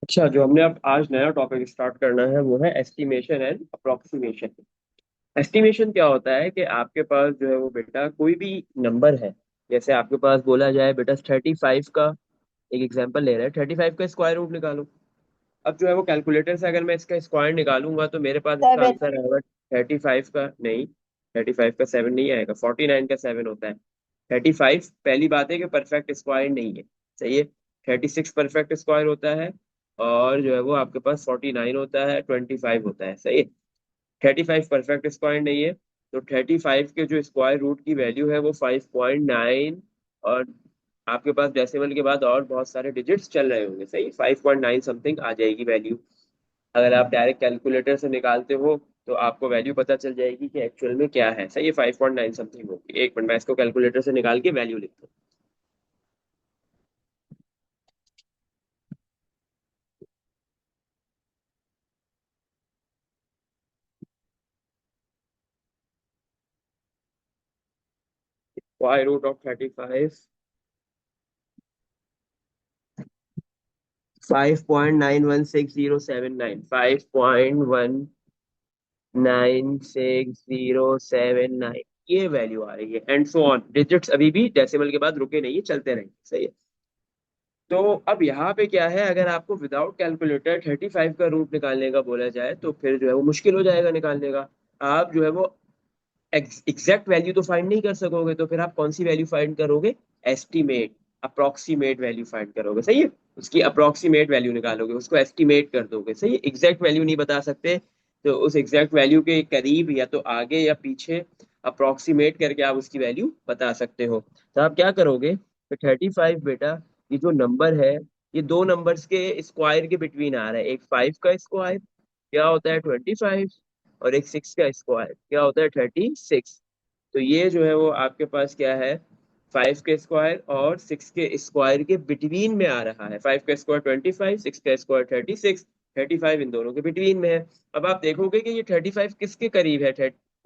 अच्छा, जो हमने अब आज नया टॉपिक स्टार्ट करना है वो है एस्टिमेशन एंड अप्रोक्सीमेशन। एस्टिमेशन क्या होता है कि आपके पास जो है वो बेटा कोई भी नंबर है। जैसे आपके पास बोला जाए बेटा 35 का, एक एग्जांपल ले रहे हैं, 35 का स्क्वायर रूट निकालो। अब जो है वो कैलकुलेटर से अगर मैं इसका स्क्वायर निकालूंगा तो मेरे पास इसका सेवन। आंसर आएगा 35 का नहीं, 35 का 7 नहीं आएगा, 49 का 7 होता है। 35 पहली बात है कि परफेक्ट स्क्वायर नहीं है, सही है। 36 परफेक्ट स्क्वायर होता है, और जो है वो आपके पास 49 होता है, 25 होता है, सही है। 35 परफेक्ट स्क्वायर नहीं है, तो 35 के जो स्क्वायर रूट की वैल्यू है वो 5.9। और आपके पास डेसिमल के बाद और बहुत सारे डिजिट्स चल रहे होंगे, सही, 5.9 समथिंग आ जाएगी वैल्यू। अगर आप डायरेक्ट कैलकुलेटर से निकालते हो तो आपको वैल्यू पता चल जाएगी कि एक्चुअल में क्या है, सही है, 5.9 समथिंग होगी। एक मिनट, मैं इसको कैलकुलेटर से निकाल के वैल्यू लिखता हूँ। स्क्वायर रूट ऑफ 35, 5.916079, 5.916079, ये वैल्यू आ रही है, एंड सो ऑन। डिजिट्स अभी भी डेसिमल के बाद रुके नहीं है, चलते रहेंगे, सही है। तो अब यहाँ पे क्या है, अगर आपको विदाउट कैलकुलेटर 35 का रूट निकालने का बोला जाए तो फिर जो है वो मुश्किल हो जाएगा निकालने का। आप जो है वो एग्जैक्ट वैल्यू तो फाइंड नहीं कर सकोगे, तो फिर आप कौन सी वैल्यू फाइंड करोगे? एस्टिमेट, अप्रोक्सीमेट वैल्यू फाइंड करोगे, सही है। उसकी अप्रोक्सीमेट वैल्यू निकालोगे, उसको एस्टिमेट कर दोगे, सही है। एग्जैक्ट वैल्यू नहीं बता सकते, तो उस एग्जैक्ट वैल्यू के करीब या तो आगे या पीछे अप्रोक्सीमेट करके आप उसकी वैल्यू बता सकते हो। तो आप क्या करोगे, तो 35 बेटा, ये जो नंबर है, ये दो नंबर्स के स्क्वायर के बिटवीन आ रहा है। एक 5 का स्क्वायर क्या होता है 25, और एक 6 का स्क्वायर क्या होता है 36। तो ये जो है वो आपके पास क्या है, 5 के स्क्वायर और 6 के स्क्वायर के बिटवीन में आ रहा है। 5 का स्क्वायर 25, 6 का स्क्वायर 36, 35 इन दोनों के बिटवीन में है। अब आप देखोगे कि ये 35 किसके करीब है,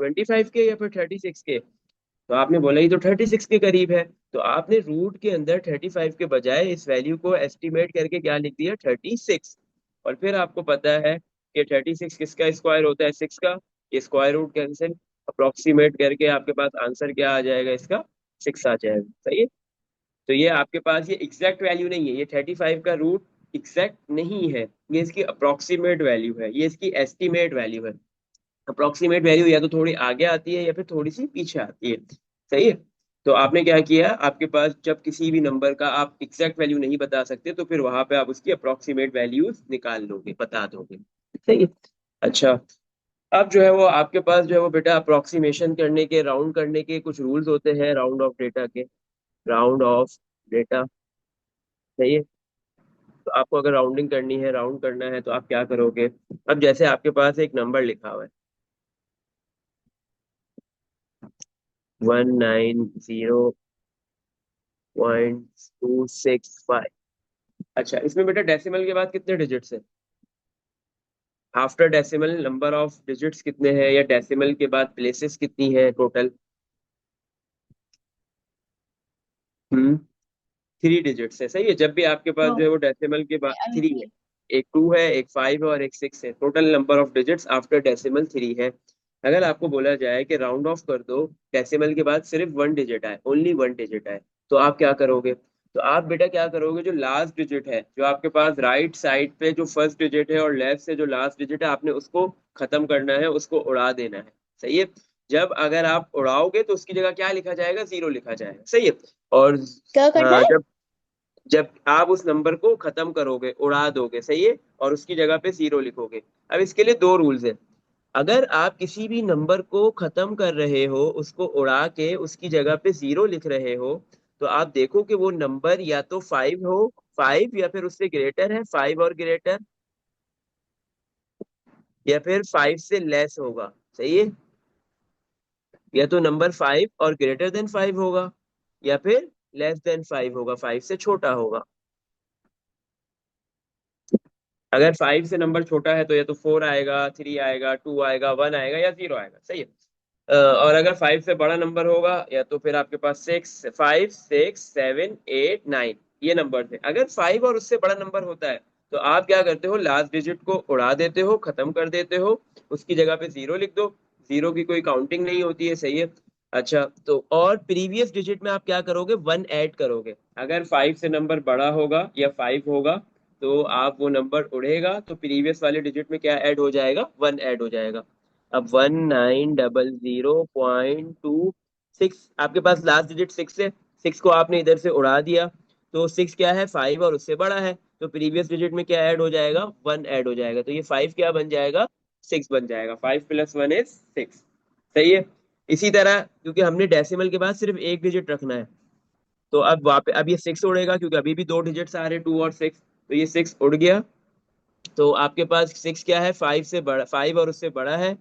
25 के या फिर 36 के। तो आपने बोला ही तो 36 के करीब है, तो आपने रूट के अंदर 35 के बजाय इस वैल्यू को एस्टिमेट करके क्या लिख दिया, 36। और फिर आपको पता है कि 36 किसका स्क्वायर होता है, 6 का। ये स्क्वायर रूट कैंसिल, अप्रोक्सीमेट करके आपके पास आंसर क्या आ जाएगा इसका, 6 आ जाएगा, सही है। तो ये आपके पास ये एग्जैक्ट वैल्यू नहीं है, ये 35 का रूट एग्जैक्ट नहीं है, ये इसकी अप्रोक्सीमेट वैल्यू है, ये इसकी एस्टिमेट वैल्यू है। अप्रोक्सीमेट वैल्यू या तो थोड़ी आगे आती है या फिर थोड़ी सी पीछे आती है, सही है। तो आपने क्या किया, आपके पास जब किसी भी नंबर का आप एग्जैक्ट वैल्यू नहीं बता सकते तो फिर वहां पे आप उसकी अप्रोक्सीमेट वैल्यूज निकाल लोगे, बता दोगे, सही है। अच्छा, अब जो है वो आपके पास जो है वो बेटा अप्रोक्सीमेशन करने के, राउंड करने के कुछ रूल्स होते हैं, राउंड ऑफ डेटा के, राउंड ऑफ डेटा, सही है। तो आपको अगर राउंडिंग करनी है, राउंड करना है, तो आप क्या करोगे। अब जैसे आपके पास एक नंबर लिखा हुआ है 190.265। अच्छा, इसमें बेटा डेसिमल के बाद कितने डिजिट्स है, after decimal number of digits कितने हैं, या डेसिमल के बाद प्लेसेस कितनी है टोटल। 3 डिजिट्स है, सही है। जब भी आपके पास नो, जो है वो डेसिमल के बाद थ्री है, अंकित। एक 2 है, एक 5 है और एक 6 है, total number of digits after decimal 3 है। अगर आपको बोला जाए कि राउंड ऑफ कर दो, डेसिमल के बाद सिर्फ 1 डिजिट आए, ओनली 1 डिजिट आए, तो आप क्या करोगे। तो आप बेटा क्या करोगे, जो लास्ट डिजिट है, जो आपके पास राइट साइड पे जो फर्स्ट डिजिट है और लेफ्ट से जो लास्ट डिजिट है, आपने उसको खत्म करना है, उसको उड़ा देना है, सही है। जब अगर आप उड़ाओगे तो उसकी जगह क्या लिखा जाएगा, 0 लिखा जाएगा, सही है। और क्या करना हाँ, है? जब जब आप उस नंबर को खत्म करोगे, उड़ा दोगे, सही है, और उसकी जगह पे 0 लिखोगे। अब इसके लिए दो रूल्स है। अगर आप किसी भी नंबर को खत्म कर रहे हो, उसको उड़ा के उसकी जगह पे 0 लिख रहे हो, तो आप देखो कि वो नंबर या तो 5 हो, 5 या फिर उससे ग्रेटर है, 5 और ग्रेटर, या फिर 5 से लेस होगा, सही है। या तो नंबर 5 और ग्रेटर देन 5 होगा, या फिर लेस देन 5 होगा, 5 से छोटा होगा। अगर 5 से नंबर छोटा है तो या तो 4 आएगा, 3 आएगा, 2 आएगा, 1 आएगा या 0 आएगा, सही है। और अगर 5 से बड़ा नंबर होगा या तो फिर आपके पास 5, 6, 7, 8, 9, ये नंबर थे। अगर 5 और उससे बड़ा नंबर होता है तो आप क्या करते हो, लास्ट डिजिट को उड़ा देते हो, खत्म कर देते हो, उसकी जगह पे जीरो लिख दो। जीरो की कोई काउंटिंग नहीं होती है, सही है। अच्छा, तो और प्रीवियस डिजिट में आप क्या करोगे, वन ऐड करोगे। अगर फाइव से नंबर बड़ा होगा या फाइव होगा तो आप वो नंबर उड़ेगा, तो प्रीवियस वाले डिजिट में क्या ऐड हो जाएगा, वन ऐड हो जाएगा। अब 1900.26 आपके पास लास्ट डिजिट सिक्स है, सिक्स को आपने इधर से उड़ा दिया, तो सिक्स क्या है, फाइव और उससे बड़ा है, तो प्रीवियस डिजिट में क्या ऐड हो जाएगा, वन ऐड हो जाएगा, तो ये फाइव क्या बन जाएगा, सिक्स बन जाएगा। 5 + 1 = 6, सही है। इसी तरह क्योंकि हमने डेसिमल के बाद सिर्फ एक डिजिट रखना है, तो अब वापस अब ये सिक्स उड़ेगा, क्योंकि अभी भी दो डिजिट्स आ रहे हैं, 2 और 6, तो ये सिक्स उड़ गया। तो आपके पास सिक्स क्या है, फाइव से बड़ा, फाइव और उससे बड़ा है,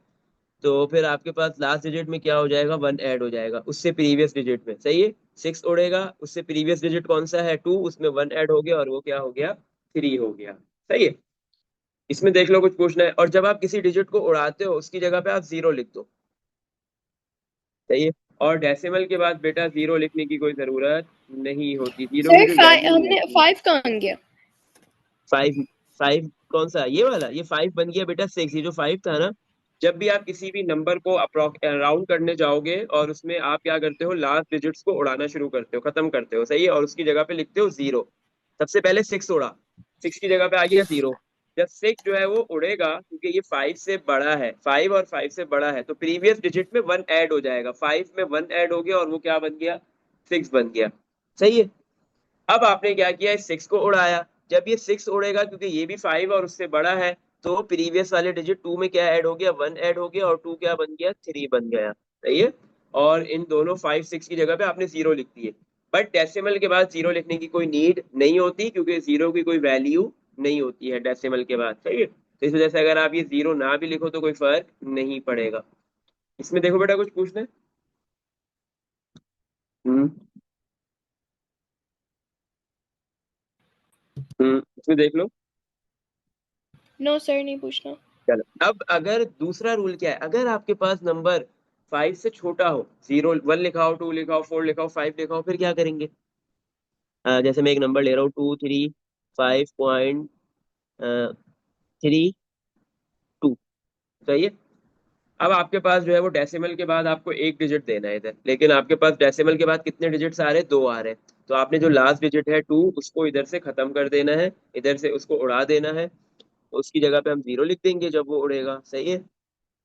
तो फिर आपके पास लास्ट डिजिट में क्या हो जाएगा, वन ऐड हो जाएगा उससे प्रीवियस डिजिट में, सही है। सिक्स उड़ेगा, उससे प्रीवियस डिजिट कौन सा है, टू, उसमें वन ऐड हो गया और वो क्या हो गया, थ्री हो गया, सही है। इसमें देख लो कुछ पूछना है, और जब आप किसी डिजिट को उड़ाते हो उसकी जगह पे आप जीरो लिख दो, सही है। और डेसिमल के बाद बेटा जीरो लिखने की कोई जरूरत नहीं होती, जीरो की सर कोई वैल्यू नहीं हमने आती है। फाइव कहाँ गया? फाइव, फाइव कौन सा, ये वाला, ये फाइव बन गया बेटा सिक्स, ये जो फाइव था ना। जब भी आप किसी भी नंबर को राउंड करने जाओगे और उसमें आप क्या करते हो, लास्ट डिजिट्स को उड़ाना शुरू करते हो, खत्म करते हो, सही है, और उसकी जगह पे लिखते हो जीरो। सबसे पहले सिक्स उड़ा, सिक्स की जगह पे आ गया जीरो। जब सिक्स जो है वो उड़ेगा, क्योंकि ये फाइव से बड़ा है, फाइव और फाइव से बड़ा है, तो प्रीवियस डिजिट में वन ऐड हो जाएगा, फाइव में वन ऐड हो गया और वो क्या बन गया, सिक्स बन गया, सही है। अब आपने क्या किया, इस सिक्स को उड़ाया। जब ये सिक्स उड़ेगा, क्योंकि ये भी फाइव और उससे बड़ा है, तो प्रीवियस वाले डिजिट टू में क्या ऐड हो गया, वन ऐड हो गया, और टू क्या बन गया, थ्री बन गया, सही है। और इन दोनों फाइव सिक्स की जगह पे आपने जीरो लिख दिए। बट डेसिमल के बाद जीरो लिखने की कोई नीड नहीं होती, क्योंकि जीरो की कोई वैल्यू नहीं होती है डेसिमल के बाद, सही है। तो इस वजह से अगर आप ये जीरो ना भी लिखो तो कोई फर्क नहीं पड़ेगा। इसमें देखो बेटा कुछ पूछना है। हम्म। इसमें देख लो। नो सर, नहीं पूछना। चलो, अब अगर दूसरा रूल क्या है, अगर आपके पास नंबर फाइव से छोटा हो, जीरो, वन लिखाओ, टू लिखाओ, फोर लिखाओ, फाइव लिखाओ, फिर क्या करेंगे। जैसे मैं एक नंबर ले रहा हूँ, 235.32, सही है। अब आपके पास जो है वो डेसिमल के बाद आपको एक डिजिट देना है इधर, लेकिन आपके पास डेसिमल के बाद कितने डिजिट्स आ रहे हैं, दो आ रहे हैं। तो आपने जो लास्ट डिजिट है टू, उसको इधर से खत्म कर देना है, इधर से उसको उड़ा देना है, तो उसकी जगह पे हम जीरो लिख देंगे जब वो उड़ेगा, सही है।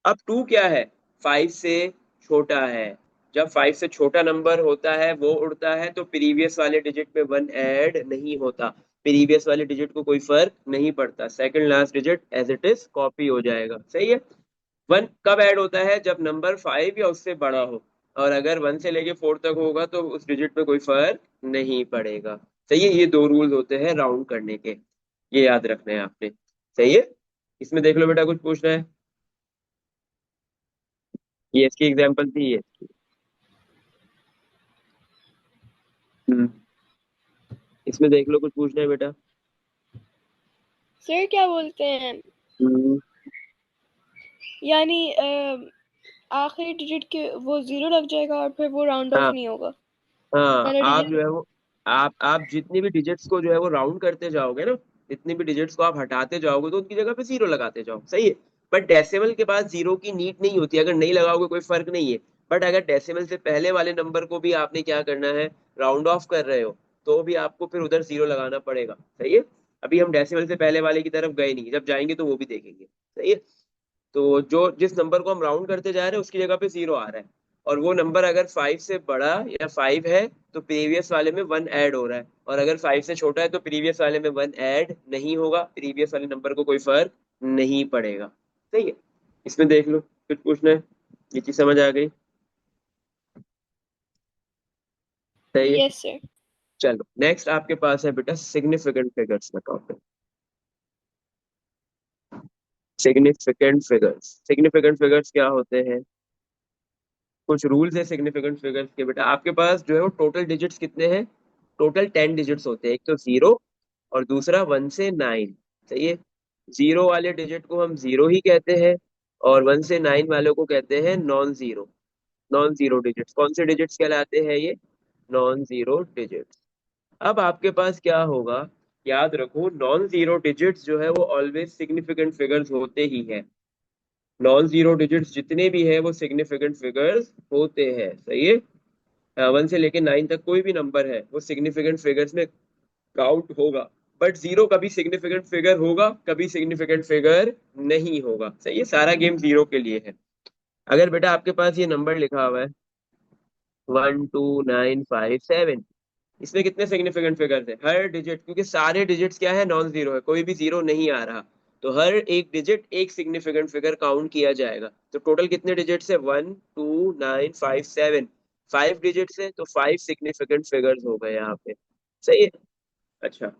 अब टू क्या है, फाइव से छोटा है। जब फाइव से छोटा नंबर होता है वो उड़ता है, तो प्रीवियस वाले डिजिट में वन ऐड नहीं होता, प्रीवियस वाले डिजिट को कोई फर्क नहीं पड़ता, second last digit as it is copy हो जाएगा, सही है। वन कब ऐड होता है, जब नंबर फाइव या उससे बड़ा हो, और अगर वन से लेके फोर तक होगा तो उस डिजिट पे कोई फर्क नहीं पड़ेगा, सही है। ये दो रूल्स होते हैं राउंड करने के, ये याद रखना है आपने, सही है। इसमें देख लो बेटा कुछ पूछना है, ये इसकी एग्जांपल थी ये। हम्म। इसमें देख लो कुछ पूछना है बेटा। सर क्या बोलते हैं, हम्म। यानी आखिरी डिजिट के वो जीरो लग जाएगा और फिर वो राउंड ऑफ हाँ, नहीं होगा? हाँ, पहला आप जो डिजिट। है वो, आप जितनी भी डिजिट्स को जो है वो राउंड करते जाओगे ना, जितनी भी डिजिट्स को आप हटाते जाओगे तो उनकी जगह पे जीरो लगाते जाओ, सही है। बट डेसिमल के बाद जीरो की नीड नहीं होती, अगर नहीं लगाओगे कोई फर्क नहीं है। बट अगर डेसिमल से पहले वाले नंबर को भी आपने क्या करना है, राउंड ऑफ कर रहे हो, तो भी आपको फिर उधर जीरो लगाना पड़ेगा, सही है। अभी हम डेसिमल से पहले वाले की तरफ गए नहीं, जब जाएंगे तो वो भी देखेंगे, सही है। तो जो जिस नंबर को हम राउंड करते जा रहे हैं उसकी जगह पे जीरो आ रहा है, और वो नंबर अगर फाइव से बड़ा या फाइव है तो प्रीवियस वाले में वन ऐड हो रहा है, और अगर फाइव से छोटा है तो प्रीवियस वाले में वन ऐड नहीं होगा, प्रीवियस वाले नंबर को कोई फर्क नहीं पड़ेगा, सही है। इसमें देख लो कुछ पूछना है, ये चीज समझ आ गई, सही है। Yes sir. चलो नेक्स्ट आपके पास है बेटा सिग्निफिकेंट फिगर्स का topic. Significant figures, significant figures क्या होते हैं, कुछ रूल्स है सिग्निफिकेंट फिगर्स के बेटा। आपके पास जो है वो टोटल डिजिट्स कितने हैं, टोटल 10 डिजिट्स होते हैं, एक तो जीरो और दूसरा 1 से 9, सही है। जीरो वाले डिजिट को हम जीरो ही कहते हैं, और 1 से 9 वालों को कहते हैं non zero. Non zero digits कौन से डिजिट्स कहलाते हैं, ये नॉन जीरो डिजिट्स। अब आपके पास क्या होगा, याद रखो नॉन जीरो डिजिट्स जो है वो ऑलवेज सिग्निफिकेंट फिगर्स होते ही है। नॉन जीरो डिजिट्स जितने भी है वो सिग्निफिकेंट फिगर्स होते हैं, सही है। 1 से लेके 9 तक कोई भी नंबर है वो सिग्निफिकेंट फिगर्स में काउंट होगा। बट जीरो कभी सिग्निफिकेंट फिगर होगा, कभी सिग्निफिकेंट फिगर नहीं होगा, सही है। सारा गेम जीरो के लिए है। अगर बेटा आपके पास ये नंबर लिखा हुआ है 12957, इसमें कितने सिग्निफिकेंट फिगर्स है? हर डिजिट, क्योंकि सारे डिजिट्स क्या है, नॉन जीरो है, कोई भी जीरो नहीं आ रहा, तो हर एक डिजिट एक सिग्निफिकेंट फिगर काउंट किया जाएगा। तो टोटल कितने डिजिट्स है? 12957। 5 डिजिट्स है तो 5 सिग्निफिकेंट फिगर्स हो गए यहाँ पे, सही है। अच्छा,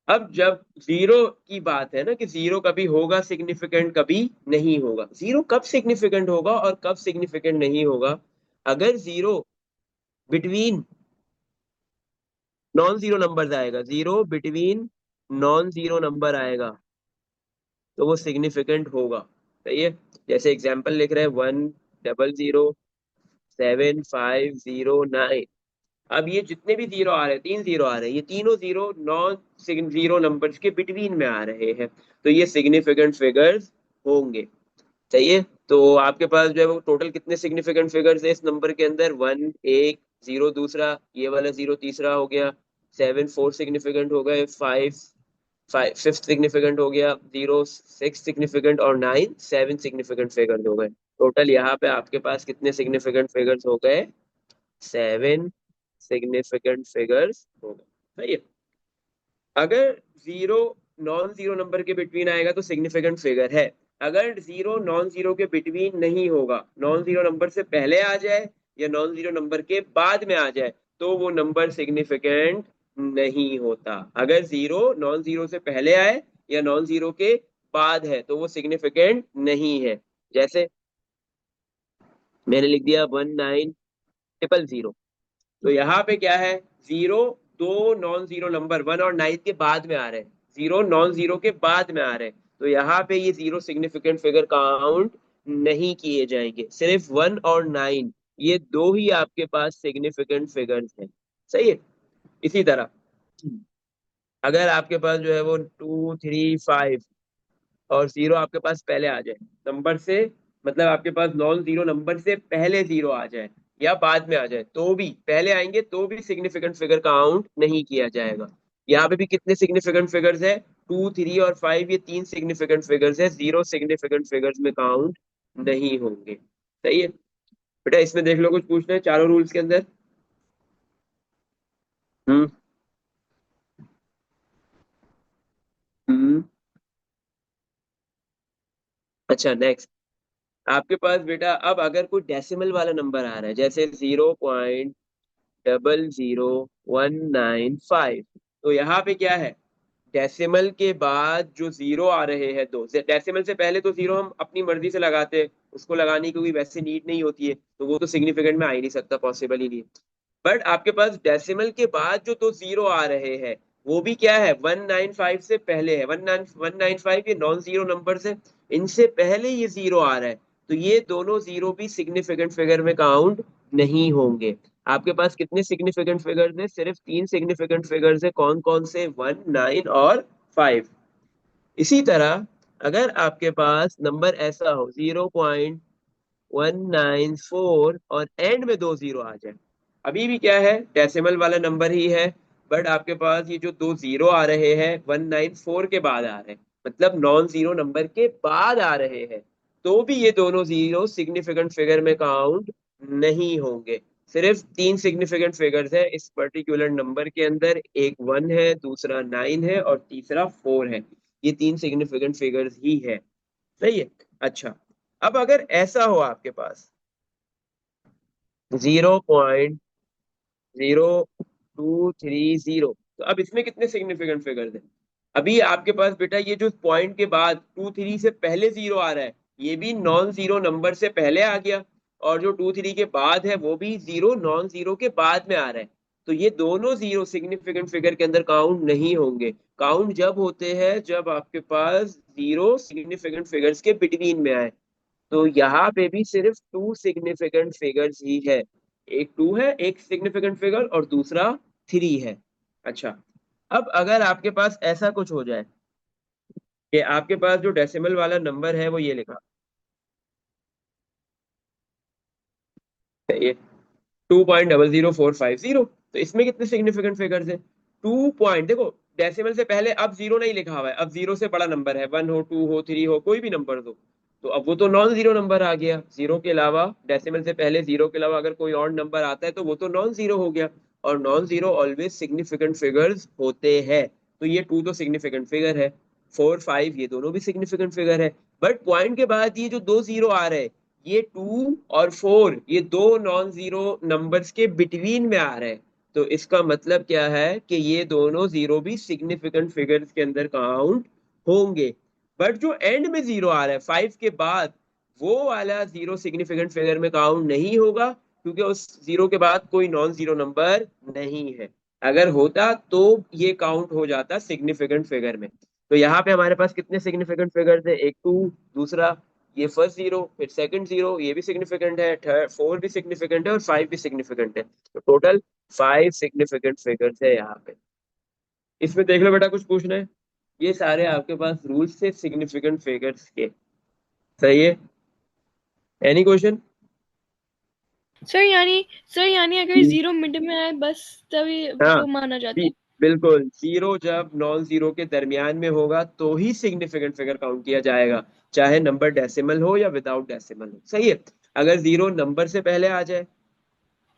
अब जब जीरो की बात है ना कि जीरो कभी होगा सिग्निफिकेंट, कभी नहीं होगा। जीरो कब सिग्निफिकेंट होगा और कब सिग्निफिकेंट नहीं होगा? अगर zero between non zero number आएगा, zero between non zero number आएगा तो वो सिग्निफिकेंट होगा, सही है। जैसे एग्जांपल लिख रहे हैं 1007509। अब ये जितने भी जीरो आ रहे हैं, 3 जीरो आ रहे हैं, ये तीनों जीरो नॉन जीरो नंबर्स के बिटवीन में आ रहे हैं, तो ये सिग्निफिकेंट फिगर्स होंगे, सही है। तो आपके पास जो है वो टोटल कितने सिग्निफिकेंट फिगर्स है इस नंबर के अंदर? वन एक, जीरो दूसरा, ये वाला जीरो तीसरा हो गया, सेवन फोर सिग्निफिकेंट हो गए, फाइव फाइव फिफ्थ सिग्निफिकेंट हो गया, जीरो सिक्स सिग्निफिकेंट, और नाइन सेवन सिग्निफिकेंट फिगर्स हो गए। टोटल यहाँ पे आपके पास कितने सिग्निफिकेंट फिगर्स हो गए? 7 सिग्निफिकेंट फिगर्स हो गए, सही है। अगर जीरो नॉन जीरो नंबर के बिटवीन आएगा तो सिग्निफिकेंट फिगर है। अगर जीरो नॉन जीरो के बिटवीन नहीं होगा, नॉन जीरो नंबर से पहले आ जाए या नॉन जीरो नंबर के बाद में आ जाए, तो वो नंबर सिग्निफिकेंट नहीं होता। अगर जीरो नॉन जीरो से पहले आए या नॉन जीरो के बाद है तो वो सिग्निफिकेंट नहीं है। जैसे मैंने लिख दिया 19000, तो यहाँ पे क्या है, जीरो दो नॉन जीरो नंबर 1 और 9 के बाद में आ रहे हैं, जीरो नॉन जीरो के बाद में आ रहे हैं, तो यहाँ पे ये जीरो सिग्निफिकेंट फिगर काउंट नहीं किए जाएंगे। सिर्फ 1 और 9, ये दो ही आपके पास सिग्निफिकेंट फिगर्स हैं, सही है। इसी तरह अगर आपके पास जो है वो 235 और जीरो आपके पास पहले आ जाए नंबर से, मतलब आपके पास नॉन जीरो नंबर से पहले जीरो आ जाए या बाद में आ जाए, तो भी पहले आएंगे तो भी सिग्निफिकेंट फिगर काउंट नहीं किया जाएगा। यहाँ पे भी कितने सिग्निफिकेंट फिगर्स है? 2 3 और 5, ये 3 सिग्निफिकेंट फिगर्स है, जीरो सिग्निफिकेंट फिगर्स में काउंट नहीं होंगे, सही है। बेटा इसमें देख लो, कुछ पूछना है चारों रूल्स के अंदर? हम्म। हम्म। अच्छा, नेक्स्ट। आपके पास बेटा अब अगर कोई डेसिमल वाला नंबर आ रहा है, जैसे 0.000195, तो यहाँ पे क्या है, डेसिमल के बाद जो जीरो आ रहे हैं दो, डेसिमल से पहले तो जीरो हम अपनी मर्जी से लगाते हैं, उसको लगाने की कोई वैसे नीड नहीं होती है, तो वो तो सिग्निफिकेंट में आ ही नहीं सकता, पॉसिबल ही नहीं है। बट आपके पास डेसिमल के बाद जो दो जीरो आ रहे हैं, वो भी क्या है, 195 से पहले है। 195 ये नॉन जीरो नंबर है, इनसे पहले ये जीरो आ रहा है, तो ये दोनों जीरो भी सिग्निफिकेंट फिगर में काउंट नहीं होंगे। आपके पास कितने सिग्निफिकेंट फिगर्स हैं? सिर्फ 3 सिग्निफिकेंट फिगर्स है। कौन कौन से? 1 9 और 5। इसी तरह अगर आपके पास नंबर ऐसा हो 0.194 और एंड में दो जीरो आ जाए, अभी भी क्या है, डेसिमल वाला नंबर ही है, बट आपके पास ये जो दो जीरो आ रहे हैं 194 के बाद आ रहे हैं, मतलब नॉन जीरो नंबर के बाद आ रहे हैं, तो भी ये दोनों जीरो सिग्निफिकेंट फिगर में काउंट नहीं होंगे। सिर्फ 3 सिग्निफिकेंट फिगर्स है इस पर्टिकुलर नंबर के अंदर, एक 1 है, दूसरा 9 है, और तीसरा 4 है। ये 3 सिग्निफिकेंट फिगर्स ही है, सही है। अच्छा, अब अगर ऐसा हो आपके पास 0.0230, तो अब इसमें कितने सिग्निफिकेंट फिगर्स हैं? अभी आपके पास बेटा ये जो पॉइंट के बाद 2 3 से पहले जीरो आ रहा है, ये भी नॉन जीरो नंबर से पहले आ गया, और जो 2 3 के बाद है वो भी जीरो नॉन जीरो के बाद में आ रहा है, तो ये दोनों जीरो सिग्निफिकेंट फिगर के अंदर काउंट नहीं होंगे। काउंट जब होते हैं जब आपके पास जीरो सिग्निफिकेंट फिगर्स के बिटवीन में आए, तो यहाँ पे भी सिर्फ 2 सिग्निफिकेंट फिगर्स ही है। एक 2 है, एक सिग्निफिकेंट फिगर, और दूसरा 3 है। अच्छा, अब अगर आपके पास ऐसा कुछ हो जाए कि आपके पास जो डेसिमल वाला नंबर है वो ये लिखा है, ये 2.00450, तो इसमें कितने सिग्निफिकेंट फिगर्स है? 2 पॉइंट, देखो डेसिमल से पहले अब जीरो नहीं लिखा हुआ है, अब जीरो से बड़ा नंबर है, 1 हो, 2 हो, 3 हो, कोई भी नंबर दो, तो अब वो तो नॉन जीरो नंबर आ गया। जीरो के अलावा, डेसिमल से पहले जीरो के अलावा अगर कोई और नंबर आता है तो वो तो नॉन जीरो हो गया, और non zero always significant figures होते हैं। तो ये 2 तो सिग्निफिकेंट फिगर है, 4 5 ये दोनों भी सिग्निफिकेंट फिगर है। बट पॉइंट के बाद ये जो दो जीरो आ रहे हैं, ये 2 और 4, ये दो नॉन जीरो नंबर्स के बिटवीन में आ रहे हैं। तो इसका मतलब क्या है कि ये दोनों जीरो भी सिग्निफिकेंट फिगर्स के अंदर काउंट होंगे। बट जो एंड में जीरो आ रहा है 5 के बाद, वो वाला जीरो सिग्निफिकेंट फिगर में काउंट नहीं होगा, क्योंकि उस जीरो के बाद कोई नॉन जीरो नंबर नहीं है। अगर होता तो ये काउंट हो जाता सिग्निफिकेंट फिगर में। तो यहाँ पे हमारे पास कितने सिग्निफिकेंट फिगर्स है? एक 2, दूसरा ये फर्स्ट जीरो, फिर सेकंड जीरो, ये भी सिग्निफिकेंट है, थर्ड 4 भी सिग्निफिकेंट है, और 5 भी सिग्निफिकेंट है। तो टोटल 5 सिग्निफिकेंट फिगर्स है यहाँ पे। इसमें देख लो बेटा, कुछ पूछना है? ये सारे आपके पास रूल्स थे सिग्निफिकेंट फिगर्स के, सही है? Any question? सर यानी अगर जीरो मिड में आए बस तभी हाँ, वो माना जाता बी- है। बिल्कुल, जीरो जब नॉन जीरो के दरमियान में होगा तो ही सिग्निफिकेंट फिगर काउंट किया जाएगा, चाहे नंबर डेसिमल हो या विदाउट डेसिमल हो, सही है? अगर जीरो नंबर से पहले आ जाए,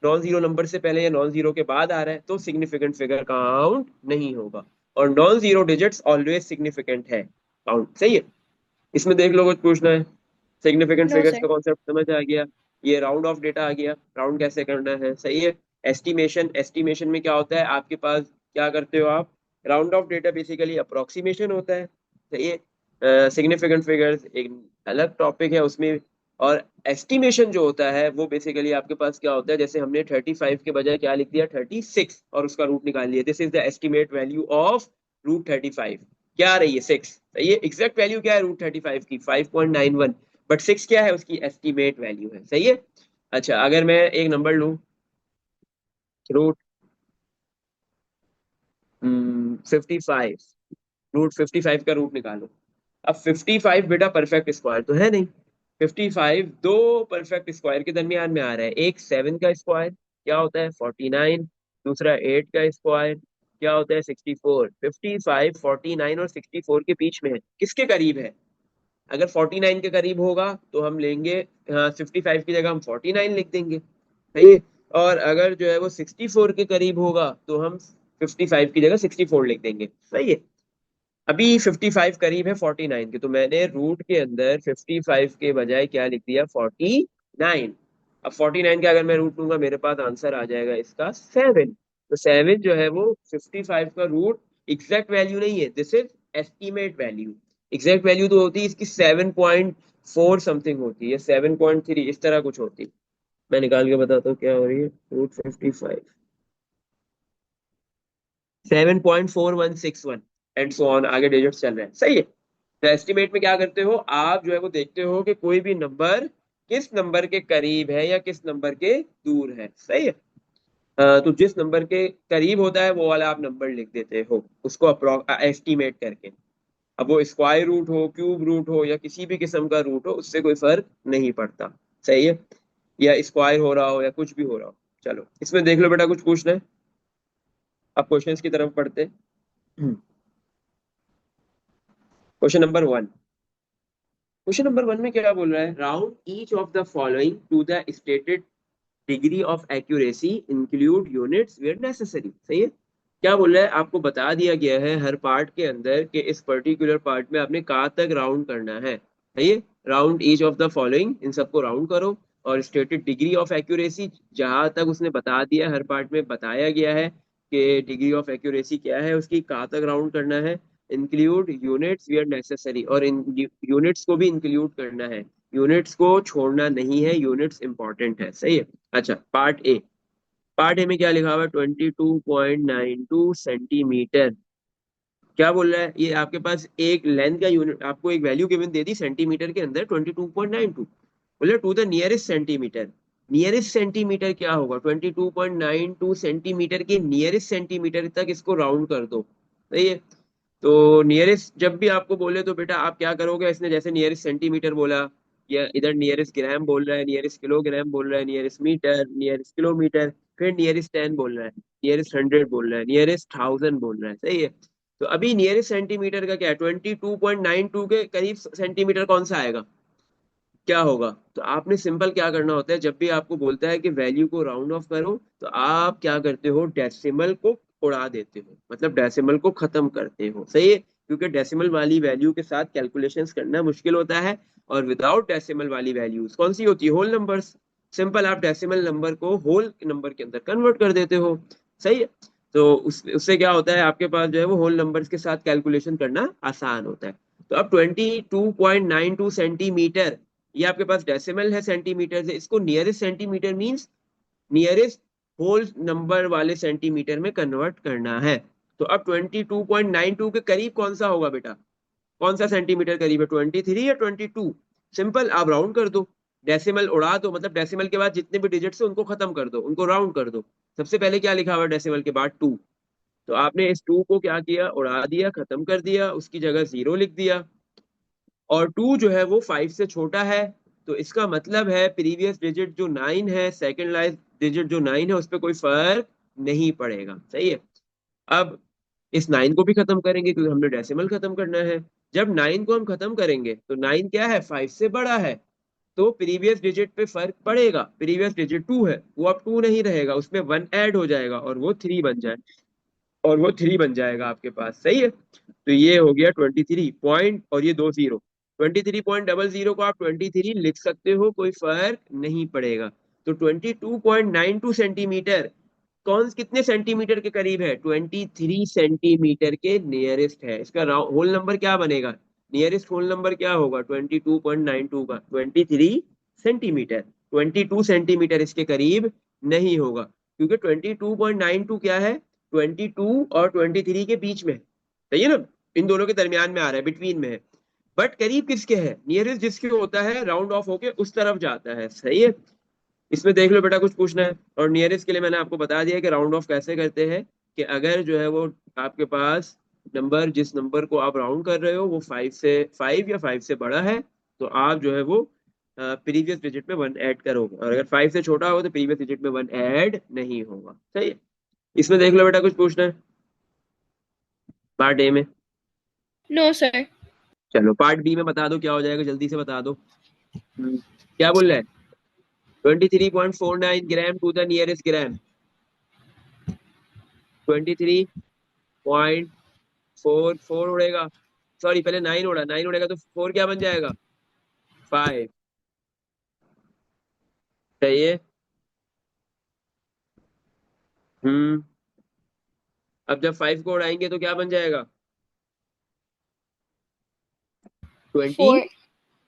नॉन जीरो नंबर से पहले या नॉन जीरो के बाद आ रहा है, तो सिग्निफिकेंट फिगर काउंट नहीं होगा। और non zero digits always significant है, काउंट, सही है? इसमें देख लो, कुछ पूछना है? Significant no figures sir. का कॉन्सेप्ट समझ आ गया। ये राउंड ऑफ डेटा आ गया, राउंड कैसे करना है, सही है? एस्टिमेशन, एस्टिमेशन में क्या होता है आपके पास, क्या करते हो आप? Round of data basically approximation होता है, सही है? सिग्निफिकेंट फिगर्स एक अलग टॉपिक है उसमें। और एस्टिमेशन जो होता है वो बेसिकली आपके पास क्या होता है, जैसे हमने 35 के बजाय क्या लिख दिया, 36, और उसका रूट निकाल लिया, this is the estimate value of root 35। क्या आ रही है? 6, सही है? एग्जैक्ट वैल्यू क्या है रूट 35 की? 5.91, बट 6 क्या है? उसकी एस्टिमेट वैल्यू है, सही है? अच्छा, अगर मैं एक नंबर लूं, रूट 55, रूट 55 का रूट निकालो। अब 55 बेटा परफेक्ट स्क्वायर तो है नहीं, 55 दो परफेक्ट स्क्वायर के दरमियान में आ रहा है, एक 7 का स्क्वायर क्या होता है 49, दूसरा 8 का स्क्वायर क्या होता है 64। 55 49 और 64 के बीच में है, किसके करीब है? अगर 49 के करीब होगा तो हम लेंगे, हाँ 55 की जगह हम 49 लिख देंगे, सही है? और अगर जो है वो 64 के करीब होगा तो हम 55 की जगह 64 लिख देंगे, सही है? अभी 55 करीब है 49 के, तो मैंने रूट के अंदर 55 के बजाय क्या लिख दिया, 49। अब 49 का अगर मैं रूट लूंगा मेरे पास आंसर आ जाएगा इसका 7। तो 7 जो है वो 55 का रूट एग्जैक्ट वैल्यू नहीं है, this is estimate value. Exact value तो होती है इसकी 7.4 समथिंग होती है, 7.3 इस तरह कुछ होती है। मैं निकाल के बताता हूँ क्या हो रही है, रूट 55 7.4161 एंड सो ऑन, आगे डिजिट्स चल रहे हैं, सही है? तो एस्टिमेट में क्या करते हो आप, जो है वो देखते हो कि कोई भी नंबर किस नंबर के करीब है या किस नंबर के दूर है, सही है? तो जिस नंबर के करीब होता है वो वाला आप नंबर लिख देते हो उसको एस्टिमेट करके। अब वो स्क्वायर रूट हो, क्यूब रूट हो, या किसी भी किस्म का रूट हो, उससे कोई फर्क नहीं पड़ता, सही है? या स्क्वायर हो रहा हो या कुछ भी हो रहा हो। चलो इसमें देख लो बेटा, कुछ पूछना है? अब क्वेश्चंस की तरफ पढ़ते हैं। क्वेश्चन नंबर 1, क्वेश्चन नंबर 1 में क्या बोल रहा है, round each of the following to the stated degree of accuracy, include units where necessary, सही है? क्या बोल रहा है, आपको बता दिया गया है हर पार्ट के अंदर कि इस पर्टिकुलर पार्ट में आपने कहाँ तक राउंड करना है, सही है? Round each of the following, इन सबको राउंड करो। और स्टेटेड डिग्री ऑफ एक्यूरेसी, जहां तक उसने बता दिया हर पार्ट में बताया गया है कि डिग्री ऑफ एक्यूरेसी क्या है उसकी, कहाँ तक राउंड करना है। इंक्लूड यूनिट्स वेयर नेसेसरी, और इन यूनिट्स को भी इंक्लूड करना है, यूनिट्स को छोड़ना नहीं है, यूनिट्स इंपॉर्टेंट है, सही है? अच्छा, पार्ट ए, पार्ट ए में क्या लिखा हुआ है, 22.92 सेंटीमीटर। क्या बोल रहा है ये, आपके पास एक लेंथ का यूनिट, आपको एक वैल्यू गिवन दे दी सेंटीमीटर के अंदर 22.92, बोले to the nearest centimetre. Nearest centimetre क्या होगा, 22.92 सेंटीमीटर के नियरेस्ट सेंटीमीटर तक इसको राउंड कर दो। सही है। तो नियरेस्ट जब भी आपको बोले तो बेटा आप क्या करोगे, इसने जैसे नियरेस्ट सेंटीमीटर बोला, या इधर नियरेस्ट ग्राम बोल रहा है, नियरेस्ट किलोग्राम बोल रहा है, नियरेस्ट मीटर, नियरेस्ट किलोमीटर, फिर नियरेस्ट 10 बोल रहा है, नियरेस्ट 100 बोल रहा है, नियरेस्ट 1000 बोल रहा है। सही है। तो अभी नियरेस्ट सेंटीमीटर का क्या है, 22.92 के करीब सेंटीमीटर कौन सा आएगा, क्या होगा। तो आपने सिंपल क्या करना होता है, जब भी आपको बोलता है कि वैल्यू को राउंड ऑफ करो, तो आप क्या करते हो, डेसिमल को उड़ा देते हो, मतलब डेसिमल को खत्म करते हो। सही है, क्योंकि डेसिमल वाली वैल्यू के साथ कैलकुलेशंस करना मुश्किल होता है, और विदाउट डेसिमल वाली वैल्यूज कौन सी होती है, होल नंबर्स। सिंपल आप डेसिमल नंबर को होल नंबर के अंदर कन्वर्ट कर देते हो। सही है। तो उससे क्या होता है, आपके पास जो है वो होल नंबर्स के साथ कैलकुलेशन करना आसान होता है। तो अब 22.92 सेंटीमीटर, ये आपके पास डेसिमल है सेंटीमीटर से, इसको nearest centimetre means nearest whole number वाले सेंटीमीटर में कन्वर्ट करना है। तो अब 22.92 के करीब कौन सा होगा बेटा, कौन सा सेंटीमीटर करीब है, 23 या 22। सिंपल आप राउंड कर दो, डेसिमल उड़ा दो, मतलब डेसिमल के बाद जितने भी डिजिट्स है उनको खत्म कर दो, उनको राउंड कर दो। सबसे पहले क्या लिखा हुआ है डेसिमल के बाद, 2। तो आपने इस 2 को क्या किया, उड़ा दिया, खत्म कर दिया, उसकी जगह 0 लिख दिया। और 2 जो है वो 5 से छोटा है, तो इसका मतलब है प्रीवियस डिजिट जो 9 है, सेकंड लास्ट डिजिट जो 9 है, उस पर कोई फर्क नहीं पड़ेगा। सही है। अब इस 9 को भी खत्म करेंगे क्योंकि हमने डेसिमल खत्म करना है। जब 9 को हम खत्म करेंगे तो 9 क्या है, 5 से बड़ा है, तो प्रीवियस डिजिट पे फर्क पड़ेगा। प्रीवियस डिजिट 2 है, वो अब 2 नहीं रहेगा, उसमें 1 ऐड हो जाएगा और वो 3 बन जाए, और वो 3 बन जाएगा आपके पास। सही है। तो ये हो गया 23 पॉइंट, और ये दो जीरो, 23.00 को आप 23 लिख सकते हो, कोई फर्क नहीं पड़ेगा। तो 22.92 सेंटीमीटर कौन कितने सेंटीमीटर के करीब है, 23 सेंटीमीटर के नियरेस्ट है। इसका होल नंबर क्या बनेगा, नियरेस्ट होल नंबर क्या होगा 22.92 का, 23 सेंटीमीटर। 22 सेंटीमीटर इसके करीब नहीं होगा, क्योंकि 22.92 क्या है, 22 और 23 के बीच में है। सही है ना, इन दोनों के दरमियान में आ रहा है, बिटवीन में है। बट करीब किसके है, नियरेस्ट जिसके होता है राउंड ऑफ होके उस तरफ जाता है। सही है। इसमें देख लो बेटा, कुछ पूछना है। और नियरेस्ट के लिए मैंने आपको बता दिया कि राउंड ऑफ कैसे करते हैं, कि अगर जो है वो आपके पास नंबर, जिस नंबर को आप राउंड कर रहे हो वो 5 या 5 से बड़ा है, तो आप जो है वो प्रीवियस डिजिट में 1 ऐड करोगे, और अगर 5 से छोटा हो तो प्रीवियस डिजिट में 1 ऐड नहीं होगा। सही है। इसमें देख लो बेटा, कुछ पूछना है पार्ट ए में। No sir. चलो पार्ट बी में बता दो क्या हो जाएगा, जल्दी से बता दो। क्या बोल रहा है, 23.49 ग्राम टू द नियरेस्ट ग्राम, 23.44 उड़ेगा, सॉरी पहले 9 उड़ा, 9 उड़ेगा तो 4 क्या बन जाएगा, 5। सही है। हम्म। अब जब 5 को उड़ाएंगे तो क्या बन जाएगा, 20, फोर।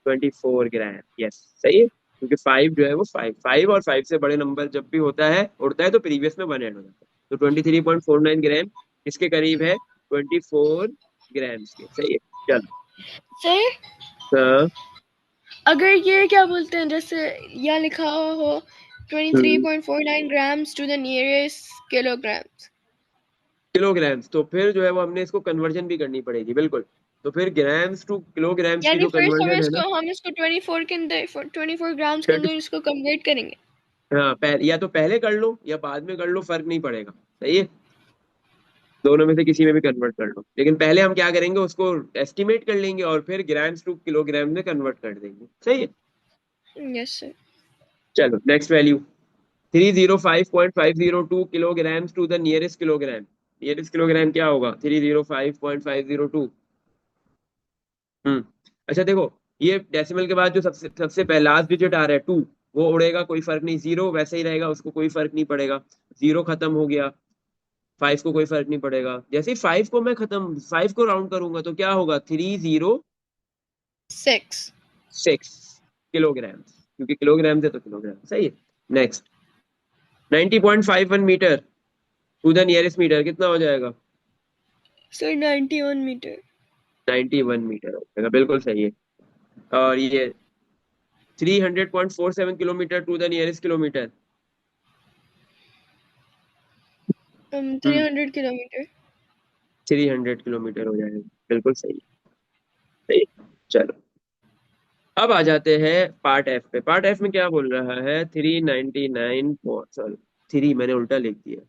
24 ग्राम। यस। सही है, क्योंकि 5 जो है वो 5 और 5 से बड़े नंबर जब भी होता है, उड़ता है, तो प्रीवियस में 1 ऐड हो जाता है। तो 23.49 ग्राम इसके करीब है, 24 ग्राम्स के। सही है। चलो। सर हाँ। अगर ये क्या बोलते हैं, जैसे यहाँ लिखा हो hmm, 23.49 grams to the nearest kilograms, kilograms, तो फिर जो है वो हमने इसको कन्वर्जन भी करनी पड़ेगी, बिल्कुल। तो फिर ग्राम्स टू किलोग्राम्स की यानी जो फर्स्ट कन्वर्जन है ना, हम इसको 24 के अंदर 24 ग्राम्स के 30, अंदर इसको कन्वर्ट करेंगे। हाँ या तो पहले कर लो या बाद में कर लो, फर्क नहीं पड़ेगा। सही है। दोनों में से किसी में भी कन्वर्ट कर लो, लेकिन पहले हम क्या करेंगे, उसको एस्टिमेट कर लेंगे और फिर ग्राम्स टू किलोग्राम में कन्वर्ट कर देंगे। सही है। Yes sir. चलो next value, 305.502 kilograms to the nearest kilogram. Nearest kilogram क्या होगा, 305.502। हम्म। अच्छा देखो, ये डेसिमल के बाद जो सबसे सबसे पहला लास्ट डिजिट आ रहा है 2, वो उड़ेगा, कोई फर्क नहीं, 0 वैसे ही रहेगा, उसको कोई फर्क नहीं पड़ेगा। 0 खत्म हो गया, 5 को कोई फर्क नहीं पड़ेगा। जैसे ही 5 को मैं खत्म, 5 को राउंड करूंगा तो क्या होगा, 6। 306 किलोग्राम, क्योंकि किलोग्राम से तो किलोग्राम। सही है। Next, 90.51 metre to the nearest metre कितना हो जाएगा, सर 91 मीटर। 91 मीटर हो जाएगा, बिल्कुल सही है। और ये 300.47 kilometre to the nearest kilometre. 300 kilometre. 300 kilometre हो जाएगा। बिल्कुल सही। सही। चलो, अब आ जाते हैं पार्ट एफ पे। पार्ट एफ में क्या बोल रहा है, 399, सॉरी, थ्री मैंने उल्टा लिख दिया।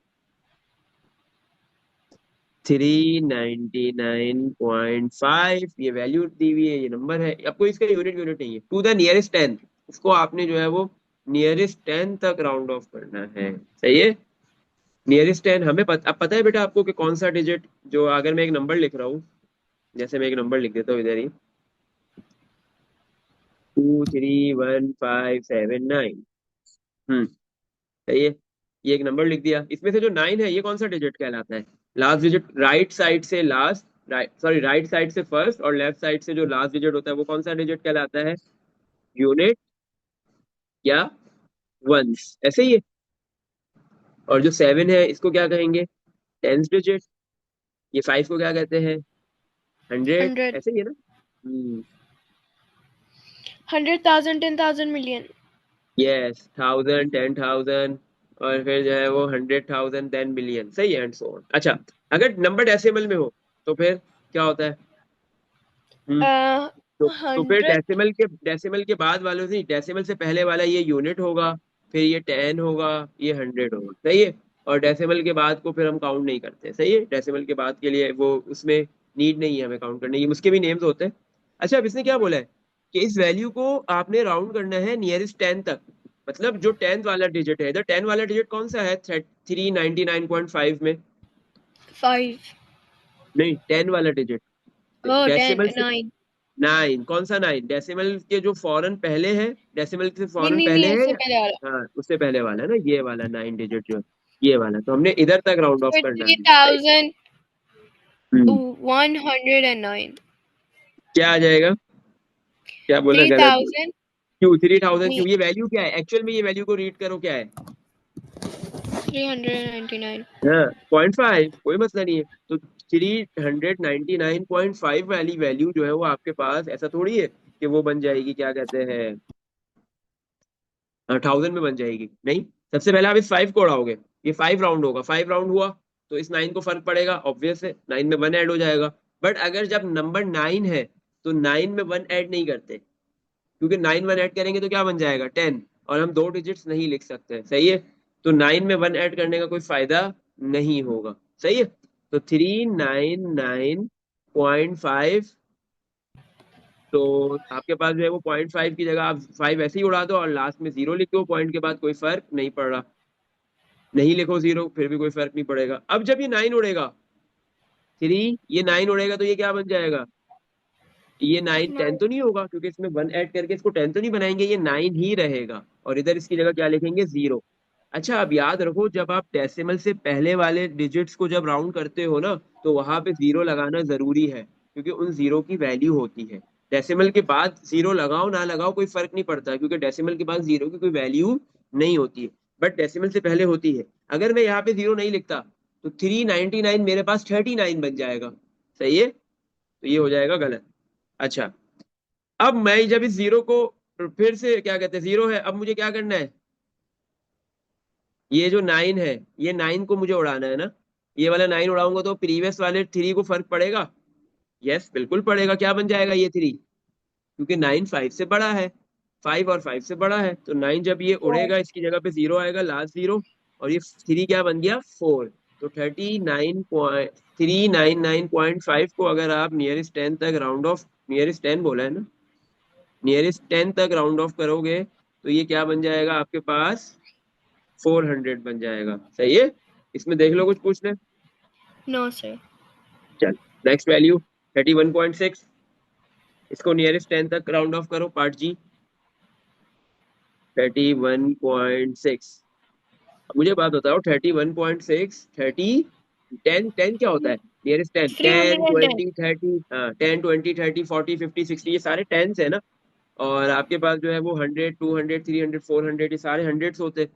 399.5 ये वैल्यू दी हुई है, ये नंबर है। आपको इसका यूनिट यूनिट नहीं है, टू द नियरेस्ट टेन, उसको आपने जो है वो नियरेस्ट टेन तक राउंड ऑफ करना है। सही है। नियरेस्ट टेन हमें अब पता है बेटा आपको कि कौन सा डिजिट, जो अगर मैं एक नंबर लिख रहा हूँ, जैसे मैं एक नंबर लिख देता हूँ इधर ही, 23157 9। सही है। ये एक नंबर लिख दिया, इसमें से जो 9 है ये कौन सा डिजिट कहलाता है, लास्ट डिजिट। राइट साइड से लास्ट, राइट साइड से फर्स्ट और लेफ्ट साइड से जो लास्ट डिजिट होता है वो कौन सा डिजिट कहलाता है, यूनिट या वंस, ऐसे ही है। और जो 7 है इसको क्या कहेंगे, टेंथ डिजिट। ये 5 को क्या कहते हैं, 100, 100, ऐसे ही है ना। हम्म। 100,000, 10,000, मिलियन। यस, 1000, 10,000, और फिर जो है वो 100,000, देन मिलियन, सही है, एंड सो ऑन। अच्छा, अगर नंबर डेसिमल में हो तो फिर क्या होता है। हम्म। तो फिर 100, डेसिमल के बाद वालों से, डेसिमल से पहले वाला ये यूनिट होगा, फिर ये 10 होगा, ये 100 होगा, सही है। और डेसिमल के बाद को फिर हम काउंट नहीं करते, सही है। डेसिमल के बाद के लिए वो उसमें नीड नहीं है हमें काउंट करने की, उसके भी नेम्स होते हैं। अच्छा, अब इसने क्या बोला है कि इस वैल्यू को आपने राउंड करना है नियरेस्ट 10 तक। मतलब जो 10th वाला डिजिट है, इधर 10 वाला डिजिट कौन सा है, 399.5 में। 5। नहीं, 10 वाला डिजिट ओह, 10, डेसिमल से। 9। 9, कौन सा 9, डेसिमल के जो फौरन पहले है, डेसिमल से नहीं, फौरन नहीं, पहले नहीं, है उससे या, पहले वाला। हाँ उससे पहले वाला है ना, ये वाला 9 डिजिट जो है, ये वाला, तो हमने इधर तक राउंड ऑफ फिर करना है, राइट। 3,109। हम्म। क्या आ जाएगा, क्या बोला, गलत बोल। 3,000। क्यों 3000, नहीं, क्यों, ये वैल्यू क्या है एक्चुअल में, ये वैल्यू को रीड करो क्या है। 399। हाँ, 0.5, कोई मसला नहीं है। तो 399.5 वाली वैल्यू जो है वो आपके पास, ऐसा थोड़ी है कि वो बन जाएगी, क्या कहते हैं, 1000 में बन जाएगी, नहीं। सबसे पहले आप इस 5 को उड़ाओगे, ये 5 राउंड होगा, 5 राउंड हुआ तो इस 9 को फर्क पड़ेगा, ऑब्वियस है, 9 में 1 ऐड हो जाएगा। बट अगर जब नंबर 9 है तो 9 में 1 ऐड नहीं करते, क्योंकि 9 1 ऐड करेंगे तो क्या बन जाएगा, 10, और हम दो डिजिट्स नहीं लिख सकते, सही है। तो 9 में 1 ऐड करने का कोई फायदा नहीं होगा, सही है। तो 399.5, तो आपके पास जो है वो 0.5 की जगह आप 5 ऐसे ही उड़ा दो और लास्ट में 0 लिख दो, पॉइंट के बाद कोई फर्क नहीं पड़ रहा। नहीं लिखो 0 फिर भी कोई फर्क नहीं पड़ेगा। अब जब ये 9 उड़ेगा, थ्री, ये 9 उड़ेगा तो ये क्या बन जाएगा, ये 9 10 तो नहीं होगा, क्योंकि इसमें 1 ऐड करके इसको 10 तो नहीं बनाएंगे, ये 9 ही रहेगा, और इधर इसकी जगह क्या लिखेंगे, 0। अच्छा, अब याद रखो, जब आप डेसिमल से पहले वाले डिजिट्स को जब राउंड करते हो ना, तो वहां पे 0 लगाना जरूरी है, क्योंकि उन 0 की वैल्यू होती है। डेसिमल के बाद 0 लगाओ ना लगाओ कोई फर्क नहीं पड़ता, क्योंकि डेसिमल के बाद 0 की कोई वैल्यू नहीं होती है, बट डेसिमल से पहले होती है। अगर मैं यहाँ पे 0 नहीं लिखता तो 399 मेरे पास 39 बन जाएगा, सही है। तो ये हो जाएगा गलत। अच्छा, अब मैं जब इस 0 को फिर से, क्या कहते हैं, 0 है, अब मुझे क्या करना है, ये जो 9 है, ये 9 को मुझे उड़ाना है ना। ये वाला 9 उड़ाऊंगा तो प्रीवियस वाले 3 को फर्क पड़ेगा। यस, बिल्कुल पड़ेगा। क्या बन जाएगा ये 3, क्योंकि 9 5 से बड़ा है, 5 और 5 से बड़ा है, तो 9 जब ये उड़ेगा इसकी जगह पे 0 आएगा, लास्ट 0, और ये 3 क्या बन गया, 4। तो 399.5 को अगर आप नियरेस्ट 10 तक राउंड ऑफ, नियरेस्ट 10 बोला है ना, नियरेस्ट 10 तक राउंड ऑफ करोगे तो ये क्या बन जाएगा आपके पास, 400 बन जाएगा, सही है। इसमें देख लो कुछ पूछना है। No sir. चल, नेक्स्ट वैल्यू 31.6, इसको नियरेस्ट 10 तक राउंड ऑफ करो, पार्ट जी। 31.6, मुझे बात बताओ, 31.6, 10 क्या होता है, nearest 10, three hundred 10 and ten 20 30, हाँ 10 20 30 40 50 60, ये सारे टेंस है ना। और आपके पास जो है वो 100 200 300 400, ये सारे हंड्रेड्स होते हैं।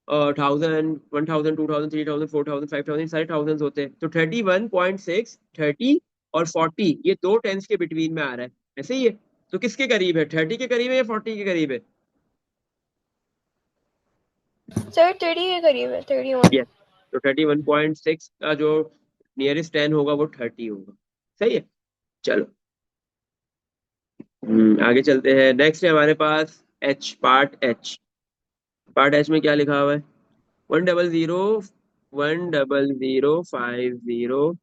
1000 1000 2000 3000 4000 5000, सारे थाउजेंड्स होते हैं। तो 31.6, 30 और 40, ये दो टेंस के बिटवीन में आ रहा है, ऐसे ही है। तो किसके करीब है, 30 के करीब है या 40 के करीब है। सर, 30 के करीब है, 31। यस। तो 31.6 का जो नियरेस्ट 10 होगा वो 30 होगा। सही है। चलो आगे चलते हैं। नेक्स्ट है हमारे पास H, part H. Part H में क्या लिखा हुआ है? 100, 10050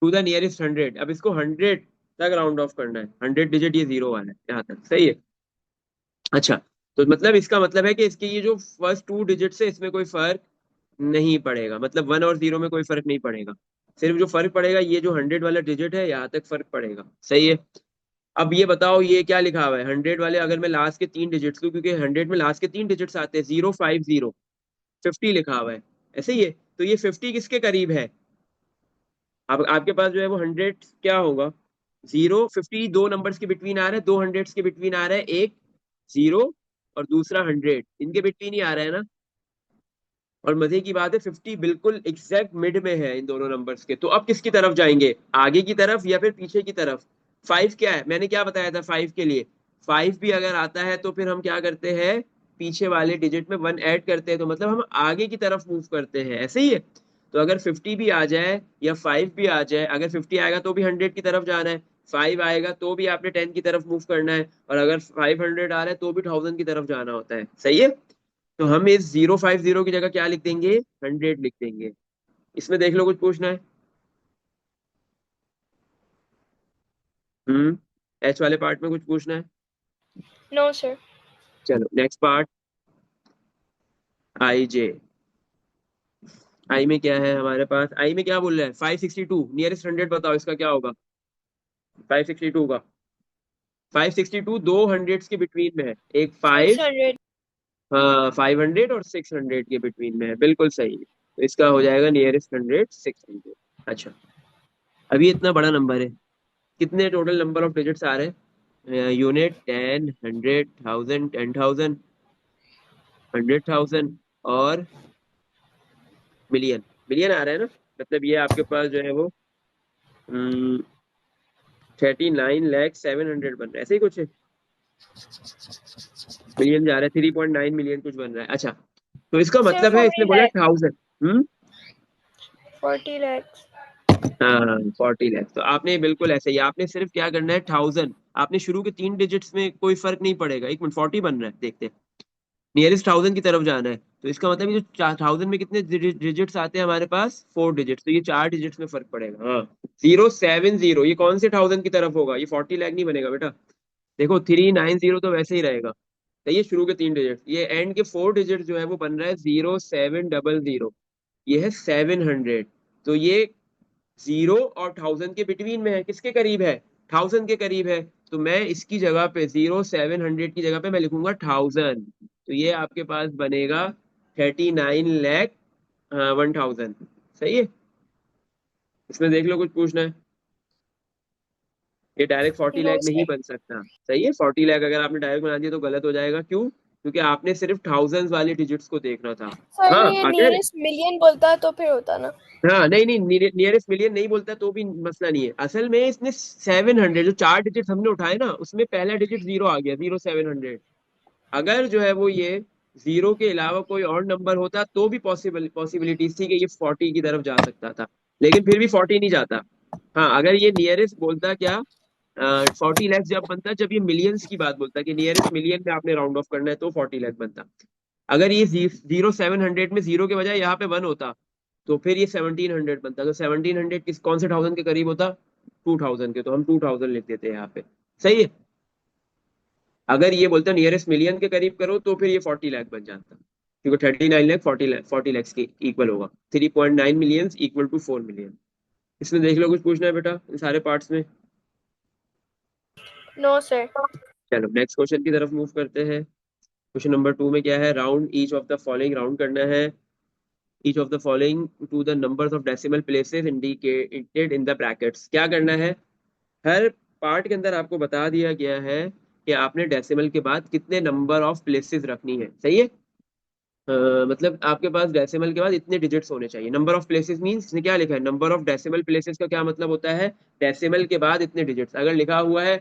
टू द नियरेस्ट 100। अब इसको 100 तक राउंड ऑफ करना है, 100 डिजिट ये जीरो वाला है यहाँ तक। सही है। अच्छा, तो मतलब इसका मतलब है कि इसके ये जो फर्स्ट 2 डिजिट है इसमें कोई फर्क नहीं पड़ेगा, मतलब 1 और 0 में कोई फर्क नहीं पड़ेगा। सिर्फ जो फर्क पड़ेगा ये जो 100 वाला डिजिट है यहाँ तक फर्क पड़ेगा। सही है। अब ये बताओ ये क्या लिखा हुआ है 100 वाले, अगर मैं लास्ट के 3 डिजिट्स लूँ, क्योंकि 100 में लास्ट के 3 डिजिट्स आते हैं, 050, 50 लिखा हुआ है। ऐसे ही है। तो ये 50 किसके करीब है? अब आपके पास जो है वो 100 क्या होगा? 050 दो नंबर्स के बिटवीन आ रहा है, 2 हंड्रेड्स के बिटवीन आ रहा है, एक 0 और दूसरा 100, इनके बिटवीन ही आ रहा है ना। और मजे की बात है 50 बिल्कुल एग्जैक्ट मिड में है इन दोनों नंबर्स के। तो अब किसकी तरफ जाएंगे, आगे की तरफ या फिर पीछे की तरफ? 5 क्या है, मैंने क्या बताया था 5 के लिए? 5 भी अगर आता है तो फिर हम क्या करते हैं, पीछे वाले डिजिट में 1 ऐड करते हैं, तो मतलब हम आगे की तरफ मूव करते हैं। ऐसे ही है। तो अगर 50 भी आ जाए या 5 भी आ जाए, अगर 50 आएगा तो भी 100 की तरफ जाना है, 5 आएगा तो भी आपने 10 की तरफ मूव करना है, और अगर 500 आ रहा है तो भी 1000 की तरफ जाना होता है। सही है। तो हम इस 050 की जगह क्या लिख देंगे, 100 लिख देंगे। इसमें देख लो कुछ पूछना है? हम्म एच वाले पार्ट में कुछ पूछना है? No sir. चलो next part, I J. I में क्या है हमारे पास, आई में क्या बोल रहा है? 562 नियरेस्ट 100 बताओ इसका क्या होगा? 562 का, 562 दो हंड्रेड्स के बिटवीन में है, एक सिक्स 5, हंड्रेड हाँ 500 और 600 के बिटवीन में है, बिल्कुल सही। तो इसका हो जाएगा नियरेस्ट 100 600। अच्छा, अभी इतना बड़ा नंबर है, कितने टोटल नंबर ऑफ डिजिट्स आ रहे हैं? यूनिट, 10, 100, 1000, 10,000, 100,000 और मिलियन। मिलियन आ रहा है ना, मतलब ये आपके पास जो है वो 39,07,000 बन रहा है, ऐसे ही कुछ है। मिलियन जा रहा है, 3.9 मिलियन कुछ बन रहा है। अच्छा, तो इसका सर मतलब है इसने 40 बोला लैख 1000। 40 लैख। हाँ 40 लाख। तो आपने बिल्कुल ऐसे ही, आपने सिर्फ क्या करना है, 1000। आपने शुरू के 3 डिजिट्स में कोई फर्क नहीं पड़ेगा, 1 मिनट 40 बन रहा है, देखते हैं। नियरेस्ट 1000 की तरफ जाना है, तो इसका मतलब ये जो 1000 में कितने डिजिट्स आते हैं हमारे पास, 4 डिजिट्स, तो ये 4 डिजिट्स में फर्क पड़ेगा। हाँ 070, ये कौन से 1000 की तरफ होगा, ये 40 लाख नहीं बनेगा बेटा। देखो 390 तो वैसे ही रहेगा। तो ये शुरू के 3 डिजिट, ये एंड के 4 डिजिट जो है वो बन रहा है 0700, ये है 700। तो ये 0 और 1000 के बिटवीन में है, किसके करीब है, 1000 के करीब है। तो मैं इसकी जगह पे 0700 की जगह पे मैं लिखूंगा 1000। तो ये आपके पास बनेगा 39,01,000। सही है। इसमें देख लो कुछ पूछना है? ये डायरेक्ट 40 लाख नो नहीं सर। बन सकता। सही है, 40 लाख अगर आपने डायरेक्ट बना दिया तो गलत हो जाएगा। क्यों? क्योंकि आपने सिर्फ थाउजेंड वाले डिजिट्स को देखना था। सर हाँ ये अगर, नियरेस्ट मिलियन बोलता तो फिर होता ना। हाँ नहीं नहीं, नियरेस्ट मिलियन नहीं बोलता तो भी मसला नहीं है। असल में इसने 700, जो 4 डिजिट हमने उठाए ना उसमें पहला डिजिट 0 आ गया, 0700। अगर जो है वो ये 0 के अलावा कोई और नंबर होता तो भी पॉसिबिलिटीज थी कि ये 40 की तरफ जा सकता था, लेकिन फिर भी 40 नहीं जाता। हाँ अगर ये नियरेस्ट बोलता क्या, 40 लाख जब बनता जब ये मिलियंस की बात बोलता कि नियरेस्ट मिलियन में आपने राउंड ऑफ करना है तो 40 लाख बनता। अगर ये 0700 में 0 के बजाय यहाँ पे 1 होता तो फिर ये 1700 बनता। तो 1700 किस कौन से 1000 के करीब होता, 2000 के, तो हम 2000 लिख देते हैं यहाँ पे। सही है। अगर ये बोलता नियरेस्ट मिलियन के करीब करो तो फिर ये 40 लाख बन जाता, क्योंकि 39 लाख 40 लाख 40 लाख के इक्वल होगा, 3.9 मिलियन इक्वल टू 4 मिलियन। इसमें देख लो कुछ पूछना है बेटा इन सारे पार्ट्स में? No sir. चलो नेक्स्ट क्वेश्चन की तरफ मूव करते हैं। क्वेश्चन नंबर 2 में क्या है, round each of the following, round करना है each of the following to the numbers of decimal places indicated in the brackets. क्या करना है, हर पार्ट के अंदर आपको बता दिया गया है कि आपने डेसिमल के बाद कितने नंबर ऑफ प्लेसेस रखनी है। सही है। मतलब आपके पास डेसिमल के बाद इतने डिजिट्स होने चाहिए। नंबर ऑफ प्लेसेस मींस इसने क्या लिखा है, नंबर ऑफ डेसिमल प्लेसेस का क्या मतलब होता है, डेसिमल के बाद इतने डिजिट्स। अगर लिखा हुआ है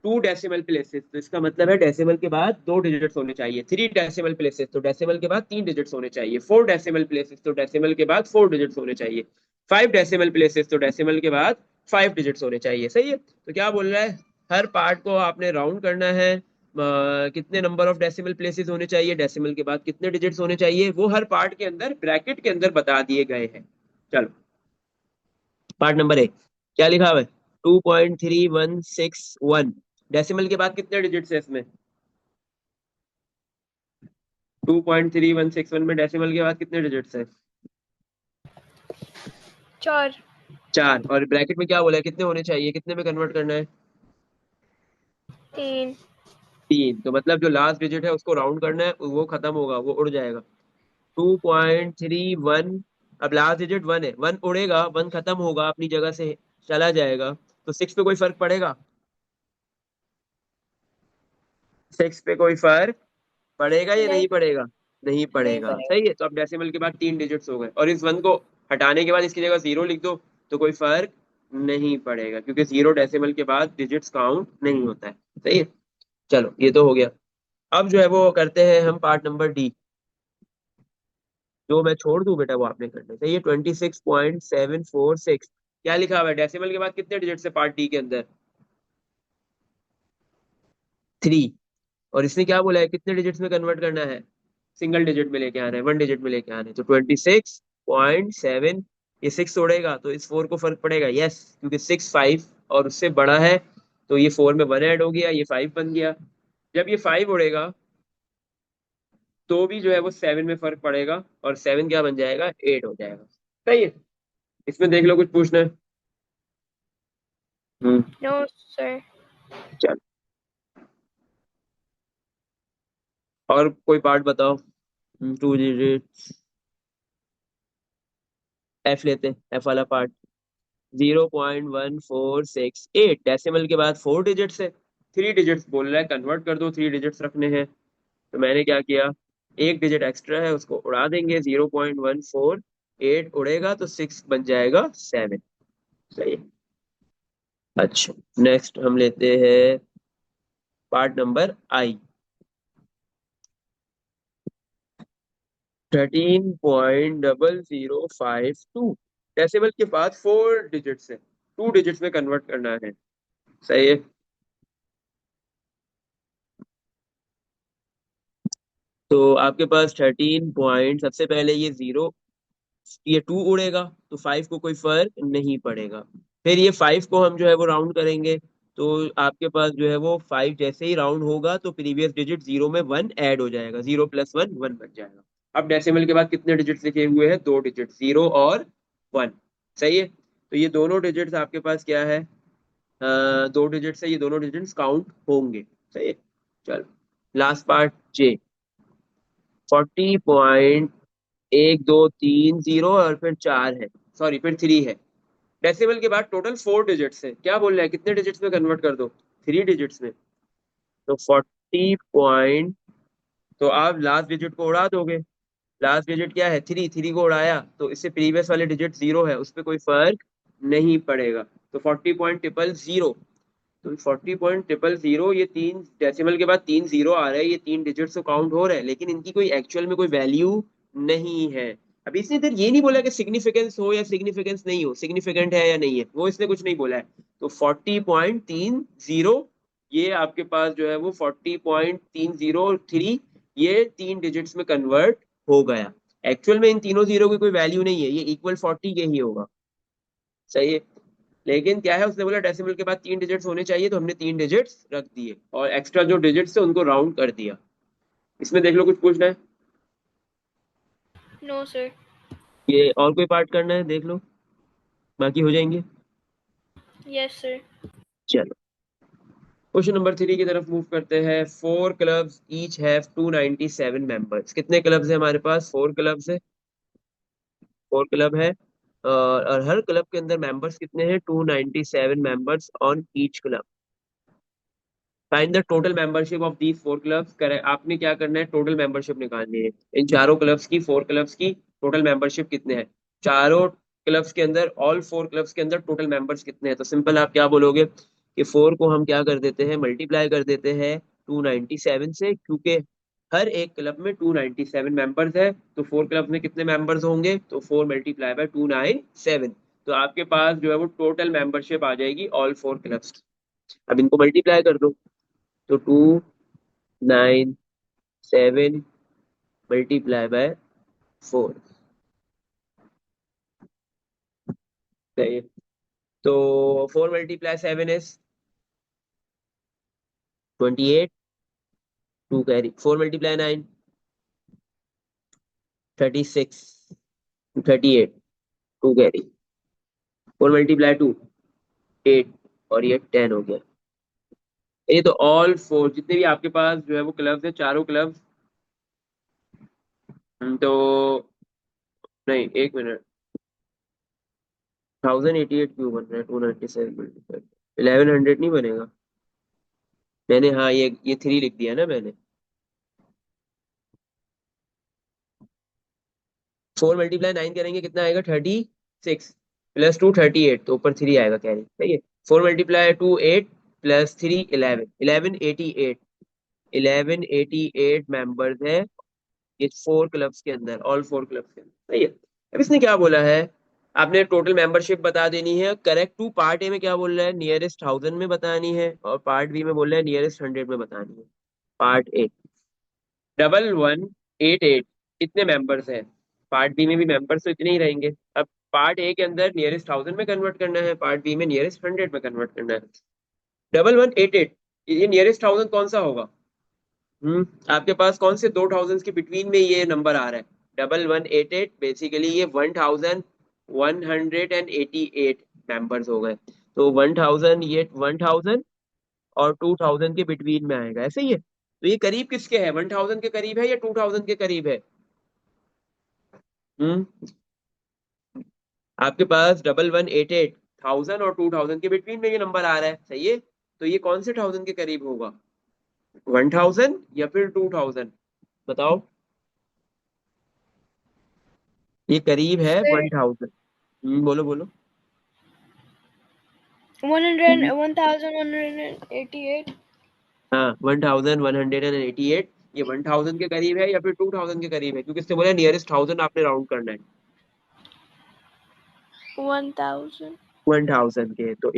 2 डेसिमल प्लेसेस तो इसका मतलब है डेसिमल के बाद 2 डिजिट्स होने चाहिए। 3 डेसिमल प्लेसेस तो डेसिमल के बाद 3 डिजिट्स होने चाहिए। 4 डेसिमल प्लेसेस तो डेसिमल के बाद 4 डिजिट्स होने चाहिए। 5 डेसिमल प्लेसेस, तो डेसिमल के बाद 5 डिजिट्स होने चाहिए। सही है, तो क्या बोल रहा है, हर पार्ट को आपने राउंड करना है, कितने नंबर ऑफ डेसिमल प्लेसेस होने चाहिए, डेसिमल के बाद कितने डिजिट्स होने चाहिए, वो हर पार्ट के अंदर ब्रैकेट के अंदर बता दिए गए हैं। चलो, पार्ट नंबर ए, क्या लिखा हुआ है, 2.3161। डेसिमल के बाद कितने डिजिट्स है इसमें, 2.3161 में डेसिमल के बाद कितने डिजिट्स है, 4। 4। और ब्रैकेट में क्या बोला है, कितने होने चाहिए, कितने में कन्वर्ट करना है, 3। 3। तो मतलब जो लास्ट डिजिट है उसको राउंड करना है, वो खत्म होगा, वो उड़ जाएगा। 2.31, अब लास्ट डिजिट 1 है, 1 उड़ेगा, 1 खत्म होगा, अपनी जगह से चला जाएगा, तो 6 पे कोई फर्क पड़ेगा, 6 पे कोई फर्क पड़ेगा या नहीं, नहीं पड़ेगा, नहीं नहीं पड़ेगा। पड़ेगा। सही है, तो अब डेसिमल के बाद 3 डिजिट्स हो गए, और इस 1 को हटाने के बाद इसकी जगह 0 लिख दो, तो कोई फर्क नहीं पड़ेगा, क्योंकि 0 डेसिमल के बाद डिजिट्स काउंट नहीं होता है। सही है, चलो ये तो हो गया। अब जो है वो करते हैं हम पार्ट नंबर डी, जो मैं छोड़ दूं बेटा वो आपने करना है। सही है, 26.746। क्या लिखा हुआ है, डेसिमल के बाद कितने डिजिट है पार्ट डी के अंदर, 3। और इसने क्या बोला है, कितने डिजिट्स में कन्वर्ट करना है, सिंगल डिजिट में लेके आना है, 1 डिजिट में लेके आना है, तो 26.7, ये 6 तोड़ेगा तो इस 4 को फर्क पड़ेगा, यस, क्योंकि 6 5 और उससे बड़ा है, तो ये 4 में 1 ऐड हो गया, ये 5 बन गया। जब ये 5 उड़ेगा तो भी जो है वो 7 में फर्क पड़ेगा, और 7 क्या बन जाएगा, 8 हो जाएगा। सही है, इसमें देख लो कुछ पूछना है। हम्म, नो सर। चल, और कोई पार्ट बताओ। 2 डिजिट, एफ लेते हैं, एफ वाला पार्ट, 0.1468। डेसिमल के बाद 4 डिजिट्स है, 3 डिजिट्स बोल रहा है कन्वर्ट कर दो, 3 डिजिट्स रखने हैं, तो मैंने क्या किया, एक डिजिट एक्स्ट्रा है उसको उड़ा देंगे, 0.148 उड़ेगा तो 6 बन जाएगा 7। सही है, अच्छा, नेक्स्ट हम लेते हैं पार्ट नंबर आई, 13.0052। डेसिमल के बाद 4 डिजिट्स है, 2 डिजिट्स में कन्वर्ट करना है। सही है, तो आपके पास 13 पॉइंट, सबसे पहले ये 0, ये 2 उड़ेगा तो 5 को कोई फर्क नहीं पड़ेगा। फिर ये 5 को हम जो है वो राउंड करेंगे, तो आपके पास जो है वो 5 जैसे ही राउंड होगा तो प्रीवियस डिजिट 0 में 1 ऐड हो जाएगा, 0 प्लस 1 1 बन जाएगा। अब डेसिमल के बाद कितने डिजिट्स लिखे हुए हैं, 2 डिजिट, 0 और 1। सही है, तो ये दोनों डिजिट्स आपके पास क्या है, 2 डिजिट्स है, ये दोनों डिजिट्स काउंट होंगे। सही है, चलो, लास्ट पार्ट जे, 40.1230 और फिर 4 है, सॉरी फिर 3 है। डेसिमल के बाद टोटल 4 डिजिट्स है, क्या बोल रहा है, कितने डिजिट्स में कन्वर्ट कर दो, 3 डिजिट्स में, तो 40 पॉइंट, तो आप लास्ट डिजिट को उड़ा दोगे, लास्ट डिजिट क्या है, 3, 3 को उड़ाया तो इससे प्रीवियस वाले डिजिट 0 है, उस पर कोई फर्क नहीं पड़ेगा, तो 40.000। तो 40.000, ये 3 डेसिमल के बाद 3 जीरो आ रहे हैं, ये 3 डिजिट्स तो काउंट हो रहे हैं, लेकिन इनकी कोई एक्चुअल में कोई वैल्यू नहीं है। अभी इसने इधर ये नहीं बोला कि सिग्निफिकेंस हो या सिग्निफिकेंस नहीं हो, सिग्निफिकेंट है या नहीं है, वो इसने कुछ नहीं बोला है। तो 40.30, ये आपके पास जो है वो 40.303, ये 3 डिजिट्स में कन्वर्ट हो गया। एक्चुअल में इन तीनों जीरो की कोई वैल्यू नहीं है, ये इक्वल 40 के ही होगा। सही है, लेकिन क्या है, उसने बोला डेसिमल के बाद 3 डिजिट्स होने चाहिए, तो हमने 3 डिजिट्स रख दिए, और एक्स्ट्रा जो डिजिट्स थे उनको राउंड कर दिया। इसमें देख लो कुछ पूछना है, नो सर। ये और कोई पार्ट करना है देख लो, बाकी हो जाएंगे। Yes sir. चलो, क्वेश्चन नंबर 3 की तरफ मूव करते हैं। 4 क्लब्स ईच हैव 297 मेंबर्स। कितने क्लब्स है हमारे पास, 4 क्लब्स है, 4 क्लब है, और हर क्लब के अंदर मेंबर्स कितने हैं, 297 members on each club. Find the total membership of these 4 clubs. करे, आपने क्या करना है, टोटल मेंबरशिप निकालनी है इन चारों क्लब्स की, 4 क्लब्स की टोटल मेंबरशिप कितने हैं, चारों क्लब्स के अंदर, ऑल 4 क्लब्स के अंदर टोटल मेंबर्स कितने हैं। तो सिंपल आप क्या बोलोगे कि 4 को हम क्या कर देते हैं, मल्टीप्लाई कर देते हैं 297 से, क्योंकि हर एक क्लब में 297 मेंबर्स है, तो 4 क्लब में कितने मेंबर्स होंगे, तो 4 मल्टीप्लाई बाय 297, तो आपके पास जो है वो टोटल मेंबरशिप आ जाएगी ऑल 4 क्लब्स की। अब इनको मल्टीप्लाई कर दो, तो 297 मल्टीप्लाई बाय 4, सही है। तो 4 multiply 7 is 28, 2 carry, 4 multiply 9 36, 38, 2 carry, 4 multiply 2 8, और ये 10 हो गया। ये तो ऑल 4 जितने भी आपके पास जो है वो क्लब्स है, चारों क्लब्स। तो नहीं, एक मिनट, 1088 क्यों बन रहा है, 297 मल्टीप्लाई 1100 नहीं बनेगा। मैंने, हाँ, ये 3 लिख दिया ना मैंने। 4 मल्टीप्लाई 9 करेंगे कितना आएगा, 36, प्लस 2 38, तो ऊपर 3 आएगा कैरी, सही है। 4 मल्टीप्लाई 2 8, प्लस 3 11, 1188, 1188 मेंबर्स है ये 4 क्लब्स के अंदर, ऑल 4 क्लब्स के अंदर, सही है। अब इसने क्या बोला है, आपने टोटल मेंबरशिप बता देनी है। करेक्ट टू पार्ट ए में क्या बोल रहा है, नियरेस्ट 1000 में बतानी है, और पार्ट बी में बोल रहा है नियरेस्ट 100 में बतानी है। पार्ट ए, 1188 कितने मेंबर्स हैं, पार्ट बी में भी मेंबर्स तो इतने ही रहेंगे। अब पार्ट ए के अंदर नियरेस्ट 1000 में कन्वर्ट करना है, पार्ट बी में नियरेस्ट 100 में कन्वर्ट करना है। 1188, ये नियरेस्ट 1000 कौन सा होगा। आपके पास कौन से 2000 के बिटवीन में ये नंबर आ रहा है, 1188, बेसिकली ये 1188 मेंबर्स हो गए। तो 1000, ये 1000 और 2000 के बिटवीन में आएगा, ऐसे ही है। तो ये करीब किसके है, 1000 के करीब है या 2000 के करीब है। हम्म आपके पास 1188, 1000 और 2000 के बिटवीन में ये नंबर आ रहा है, सही है। तो ये कौन से 1000 के करीब होगा, 1000 या फिर 2000, बताओ। ये करीब है सर 1000। बोलो बोलो। 100 1188। हाँ, 1188, ये 1000 के करीब है या फिर 2000 के करीब है, क्योंकि इससे बोला नियरेस्ट 1000 आपने राउंड करना है। 1000। 1000 के, तो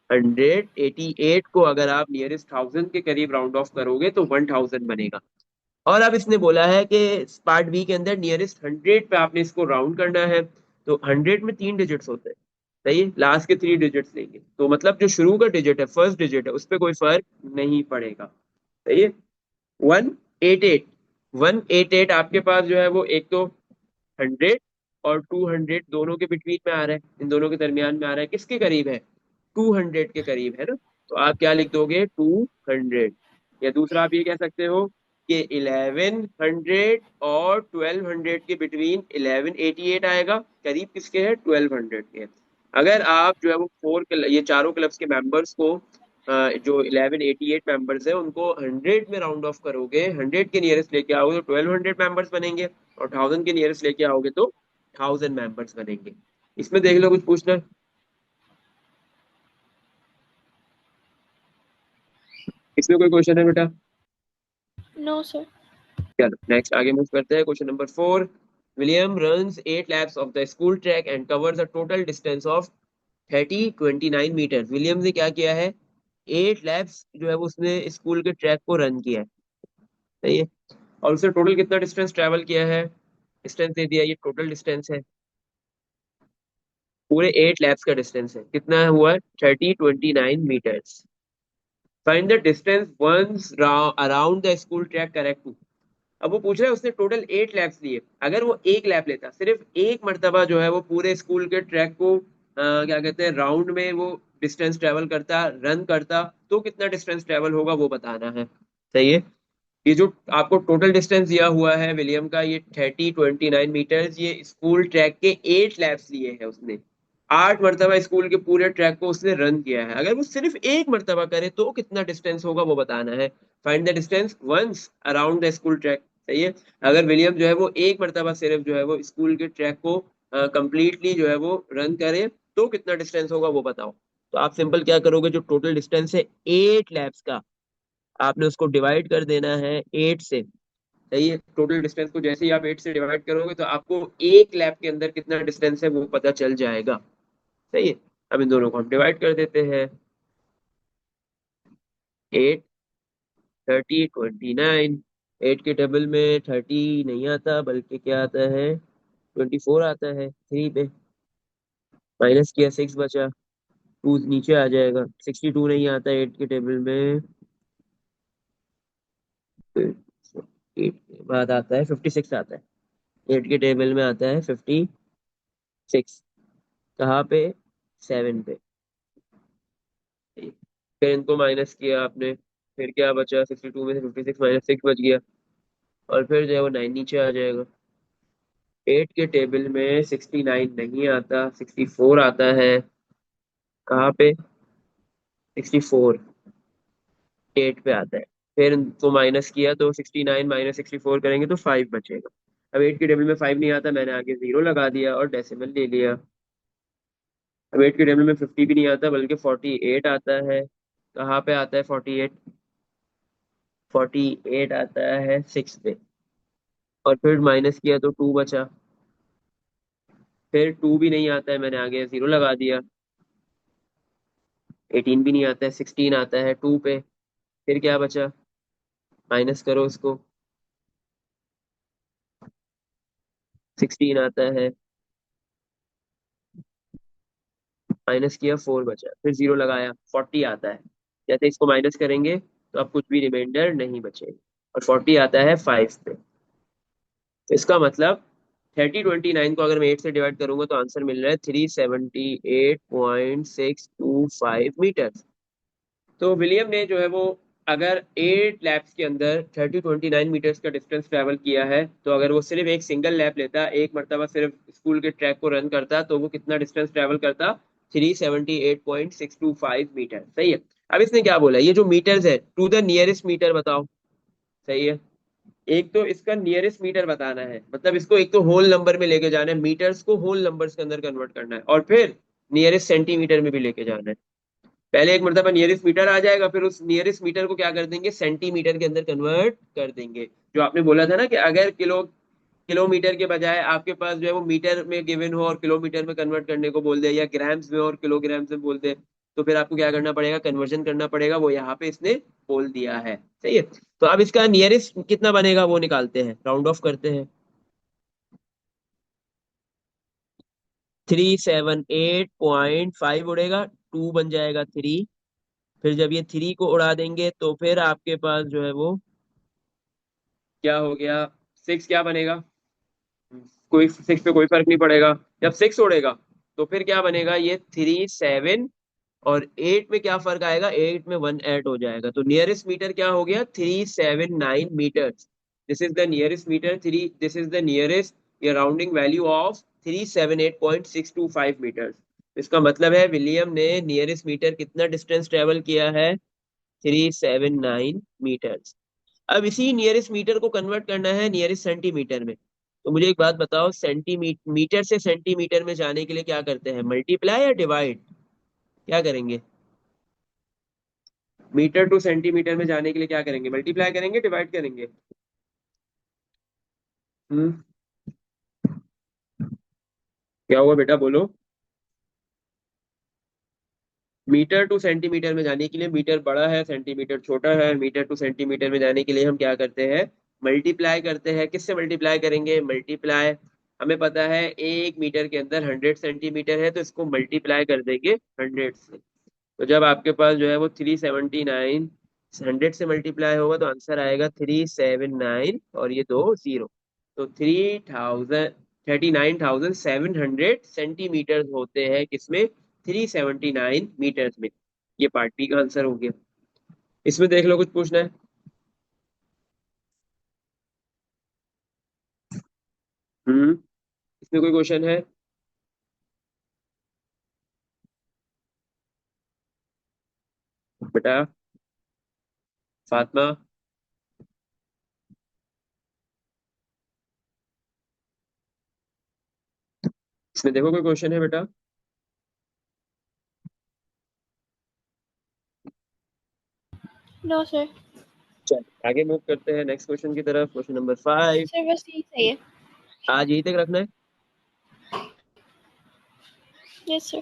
1188 को अगर आप नियरेस्ट 1000 के करीब राउंड ऑफ करोगे तो 1000 बनेगा। और अब इसने बोला है कि पार्ट बी के अंदर नियरेस्ट 100 पे आपने इसको राउंड करना है। तो 100 में 3 डिजिट्स होते हैं, सही है, लास्ट के 3 डिजिट्स लेंगे, तो मतलब जो शुरू का डिजिट है, फर्स्ट डिजिट है, उस पर कोई फर्क नहीं पड़ेगा, सही है। 188, 188 आपके पास जो है वो एक तो 100 और 200 दोनों के बिटवीन में आ रहा है, इन दोनों के दरमियान में आ रहा है, किसके करीब है, 200 के करीब है ना। तो आप क्या लिख दोगे, 200। या दूसरा आप ये कह सकते हो कि 1100 और 1200 के बिटवीन 1188 आएगा, करीब किसके है, 1200 के। अगर आप जो है वो ये चारों क्लब्स के मेंबर्स को जो 1188 मेंबर्स है उनको 100 में राउंड ऑफ करोगे, 100 के नियरेस्ट लेके आओगे तो 1200 मेंबर्स बनेंगे, और 1000 के नियरेस्ट लेके आओगे तो 1000 मेंबर्स बनेंगे। इसमें देख लो, कुछ पूछना है? इसमें कोई क्वेश्चन है बेटा? No sir. चलो नेक्स्ट आगे मूव करते हैं, question number 4। William runs 8 laps of the school track and covers a total distance of 3029 metre. William ने क्या किया है, 8 लैप्स जो है वो उसने स्कूल के ट्रैक को रन किया है, सही है। और उसने टोटल कितना डिस्टेंस ट्रेवल किया है, डिस्टेंस दे दिया, ये टोटल डिस्टेंस है, पूरे 8 लैप्स का डिस्टेंस है, कितना हुआ, 3029 metres. Find the distance once around the school track correct to. अब वो पूछ रहा है उसने टोटल 8 लैप्स लिए, अगर वो एक लैप लेता, सिर्फ एक मर्तबा जो है वो पूरे स्कूल के ट्रैक को क्या कहते हैं, राउंड में वो डिस्टेंस ट्रेवल करता, रन करता, तो कितना डिस्टेंस ट्रेवल होगा वो बताना है, सही है। ये जो आपको टोटल डिस्टेंस दिया हुआ है विलियम का, ये 3029 मीटर्स, ये स्कूल ट्रैक के 8 लैप्स लिए है उसने, 8 मरतबा स्कूल के पूरे ट्रैक को उसने रन किया है, अगर वो सिर्फ एक मरतबा करे तो कितना डिस्टेंस होगा वो बताना है। Find the distance once around the school track, सही है। अगर विलियम जो है वो एक मरतबा सिर्फ जो है वो स्कूल के ट्रैक को कंप्लीटली जो है वो रन करे तो कितना डिस्टेंस होगा वो बताओ। तो आप सिंपल क्या करोगे, जो टोटल डिस्टेंस है 8 लैप्स का, आपने उसको डिवाइड कर देना है 8 से। सही है, टोटल डिस्टेंस को जैसे ही आप 8 से डिवाइड करोगे तो आपको एक लैप के अंदर कितना डिस्टेंस है वो पता चल जाएगा। सही है। अब इन दोनों को हम डिवाइड कर देते हैं। 8, 30, 29। 8 के टेबल में 30 नहीं आता, बल्कि क्या आता है, 24 आता है। 3 पे माइनस किया, 6 बचा। 2 नीचे आ जाएगा, 62 नहीं आता 8 के टेबल में। 8 के बाद आता है 56 आता है। 8 के टेबल में आता है 56। कहाँ पे? 7 पे। फिर इनको माइनस किया आपने, फिर क्या बचा, 62 में से 56 माइनस 6 बच गया। और फिर जो है वो 9 नीचे आ जाएगा। 8 के टेबल में 69 नहीं आता, 64 आता है। कहाँ पे? 64 8 पे आता है। फिर इनको माइनस किया तो 69 माइनस 64 करेंगे तो 5 बचेगा। अब 8 के टेबल में 5 नहीं आता, मैंने आगे 0 लगा दिया और डेसिमल ले लिया। अब 8 के टेबल में 50 भी नहीं आता, बल्कि 48 आता है। कहाँ पे आता है 48? 48 आता है 6 पे। और फिर माइनस किया तो 2 बचा। फिर 2 भी नहीं आता है, मैंने आगे 0 लगा दिया। 18 भी नहीं आता है, 16 आता है 2 पे। फिर क्या बचा? माइनस करो उसको। 16 आता है, माइनस किया 4 बचा, फिर 0 लगाया, 40 आता है। जैसे इसको माइनस करेंगे तो अब कुछ भी रिमाइंडर नहीं बचेगा। और 40 आता है 5 पे। तो इसका मतलब 3029 को अगर मैं 8 से डिवाइड करूंगा तो आंसर मिल रहा है 378.625 मीटर। तो विलियम ने जो है वो, अगर 8 लैप्स के अंदर 3029 मीटर्स का डिस्टेंस ट्रेवल किया है, तो अगर वो सिर्फ एक सिंगल लैप लेता, एक मरतबा सिर्फ स्कूल के ट्रैक को रन करता, तो वो कितना डिस्टेंस ट्रेवल करता? 378.625 मीटर। सही है। अब इसने क्या बोला, ये जो मीटर्स है, टू द नियरेस्ट मीटर बताओ। सही है। एक तो इसका नियरेस्ट मीटर बताना है, मतलब इसको एक तो होल नंबर में लेके जाना है, मीटर्स को होल नंबर्स के अंदर कन्वर्ट करना है, और फिर नियरेस्ट सेंटीमीटर में भी लेके जाना है। पहले एक मरतबा नियरेस्ट मीटर आ जाएगा, फिर उस नियरेस्ट मीटर को क्या कर देंगे, सेंटीमीटर के अंदर कन्वर्ट कर देंगे। जो आपने बोला था ना कि अगर किलोमीटर के बजाय आपके पास जो है वो मीटर में गिवन हो और किलोमीटर में कन्वर्ट करने को बोल दे, या ग्राम्स में और किलोग्राम्स में बोल दे, तो फिर आपको क्या करना पड़ेगा, कन्वर्जन करना पड़ेगा। वो यहाँ पे इसने बोल दिया है। सही है। तो अब इसका नियरेस्ट कितना बनेगा वो निकालते हैं, राउंड ऑफ करते हैं। 378.5 उड़ेगा, 2 बन जाएगा 3। फिर जब ये 3 को उड़ा देंगे तो फिर आपके पास जो है वो क्या हो गया, 6 क्या बनेगा? कोई 6 पे कोई फर्क नहीं पड़ेगा। जब 6 उड़ेगा तो फिर क्या बनेगा, ये 3, 7। और 8 में क्या फर्क आएगा, 8 में 1 ऐड हो जाएगा, तो नियरेस्ट मीटर क्या हो गया, 379 metre. This is the nearest metre, three, this is the nearest ये राउंडिंग वैल्यू ऑफ 378.625 मीटर। इसका मतलब है विलियम ने नियरेस्ट मीटर कितना डिस्टेंस ट्रेवल किया है, 379 मीटर। अब इसी नियरेस्ट मीटर को कन्वर्ट करना है नियरेस्ट सेंटीमीटर में। तो मुझे एक बात बताओ, सेंटीमीटर, मीटर से सेंटीमीटर में जाने के लिए क्या करते हैं, मल्टीप्लाई या डिवाइड? क्या करेंगे? मीटर टू सेंटीमीटर में जाने के लिए क्या करेंगे, मल्टीप्लाई करेंगे, डिवाइड करेंगे? हम्म। क्या हुआ बेटा, बोलो। मीटर टू सेंटीमीटर में जाने के लिए, मीटर बड़ा है सेंटीमीटर छोटा है, मीटर टू सेंटीमीटर में जाने के लिए हम क्या करते हैं, मल्टीप्लाई करते हैं। किससे मल्टीप्लाई करेंगे, मल्टीप्लाई, हमें पता है 1 मीटर के अंदर 100 सेंटीमीटर है, तो इसको मल्टीप्लाई कर देंगे 100 से। तो जब आपके पास जो है वो 379 100 से मल्टीप्लाई होगा तो आंसर आएगा 379 और ये दो जीरो। तो 39,700 होते हैं किसमें, 379 मीटर्स में। ये पार्ट बी का आंसर हो गया। इसमें देख लो, कुछ पूछना है? हम्म। इसमें कोई क्वेश्चन है? बेटा फातिमा, इसमें देखो कोई क्वेश्चन है बेटा? No sir. चलिए आगे मूव करते हैं नेक्स्ट क्वेश्चन की तरफ। Question number 5। सर बस यही सही है। आज यहीं तक रखना है। Yes sir.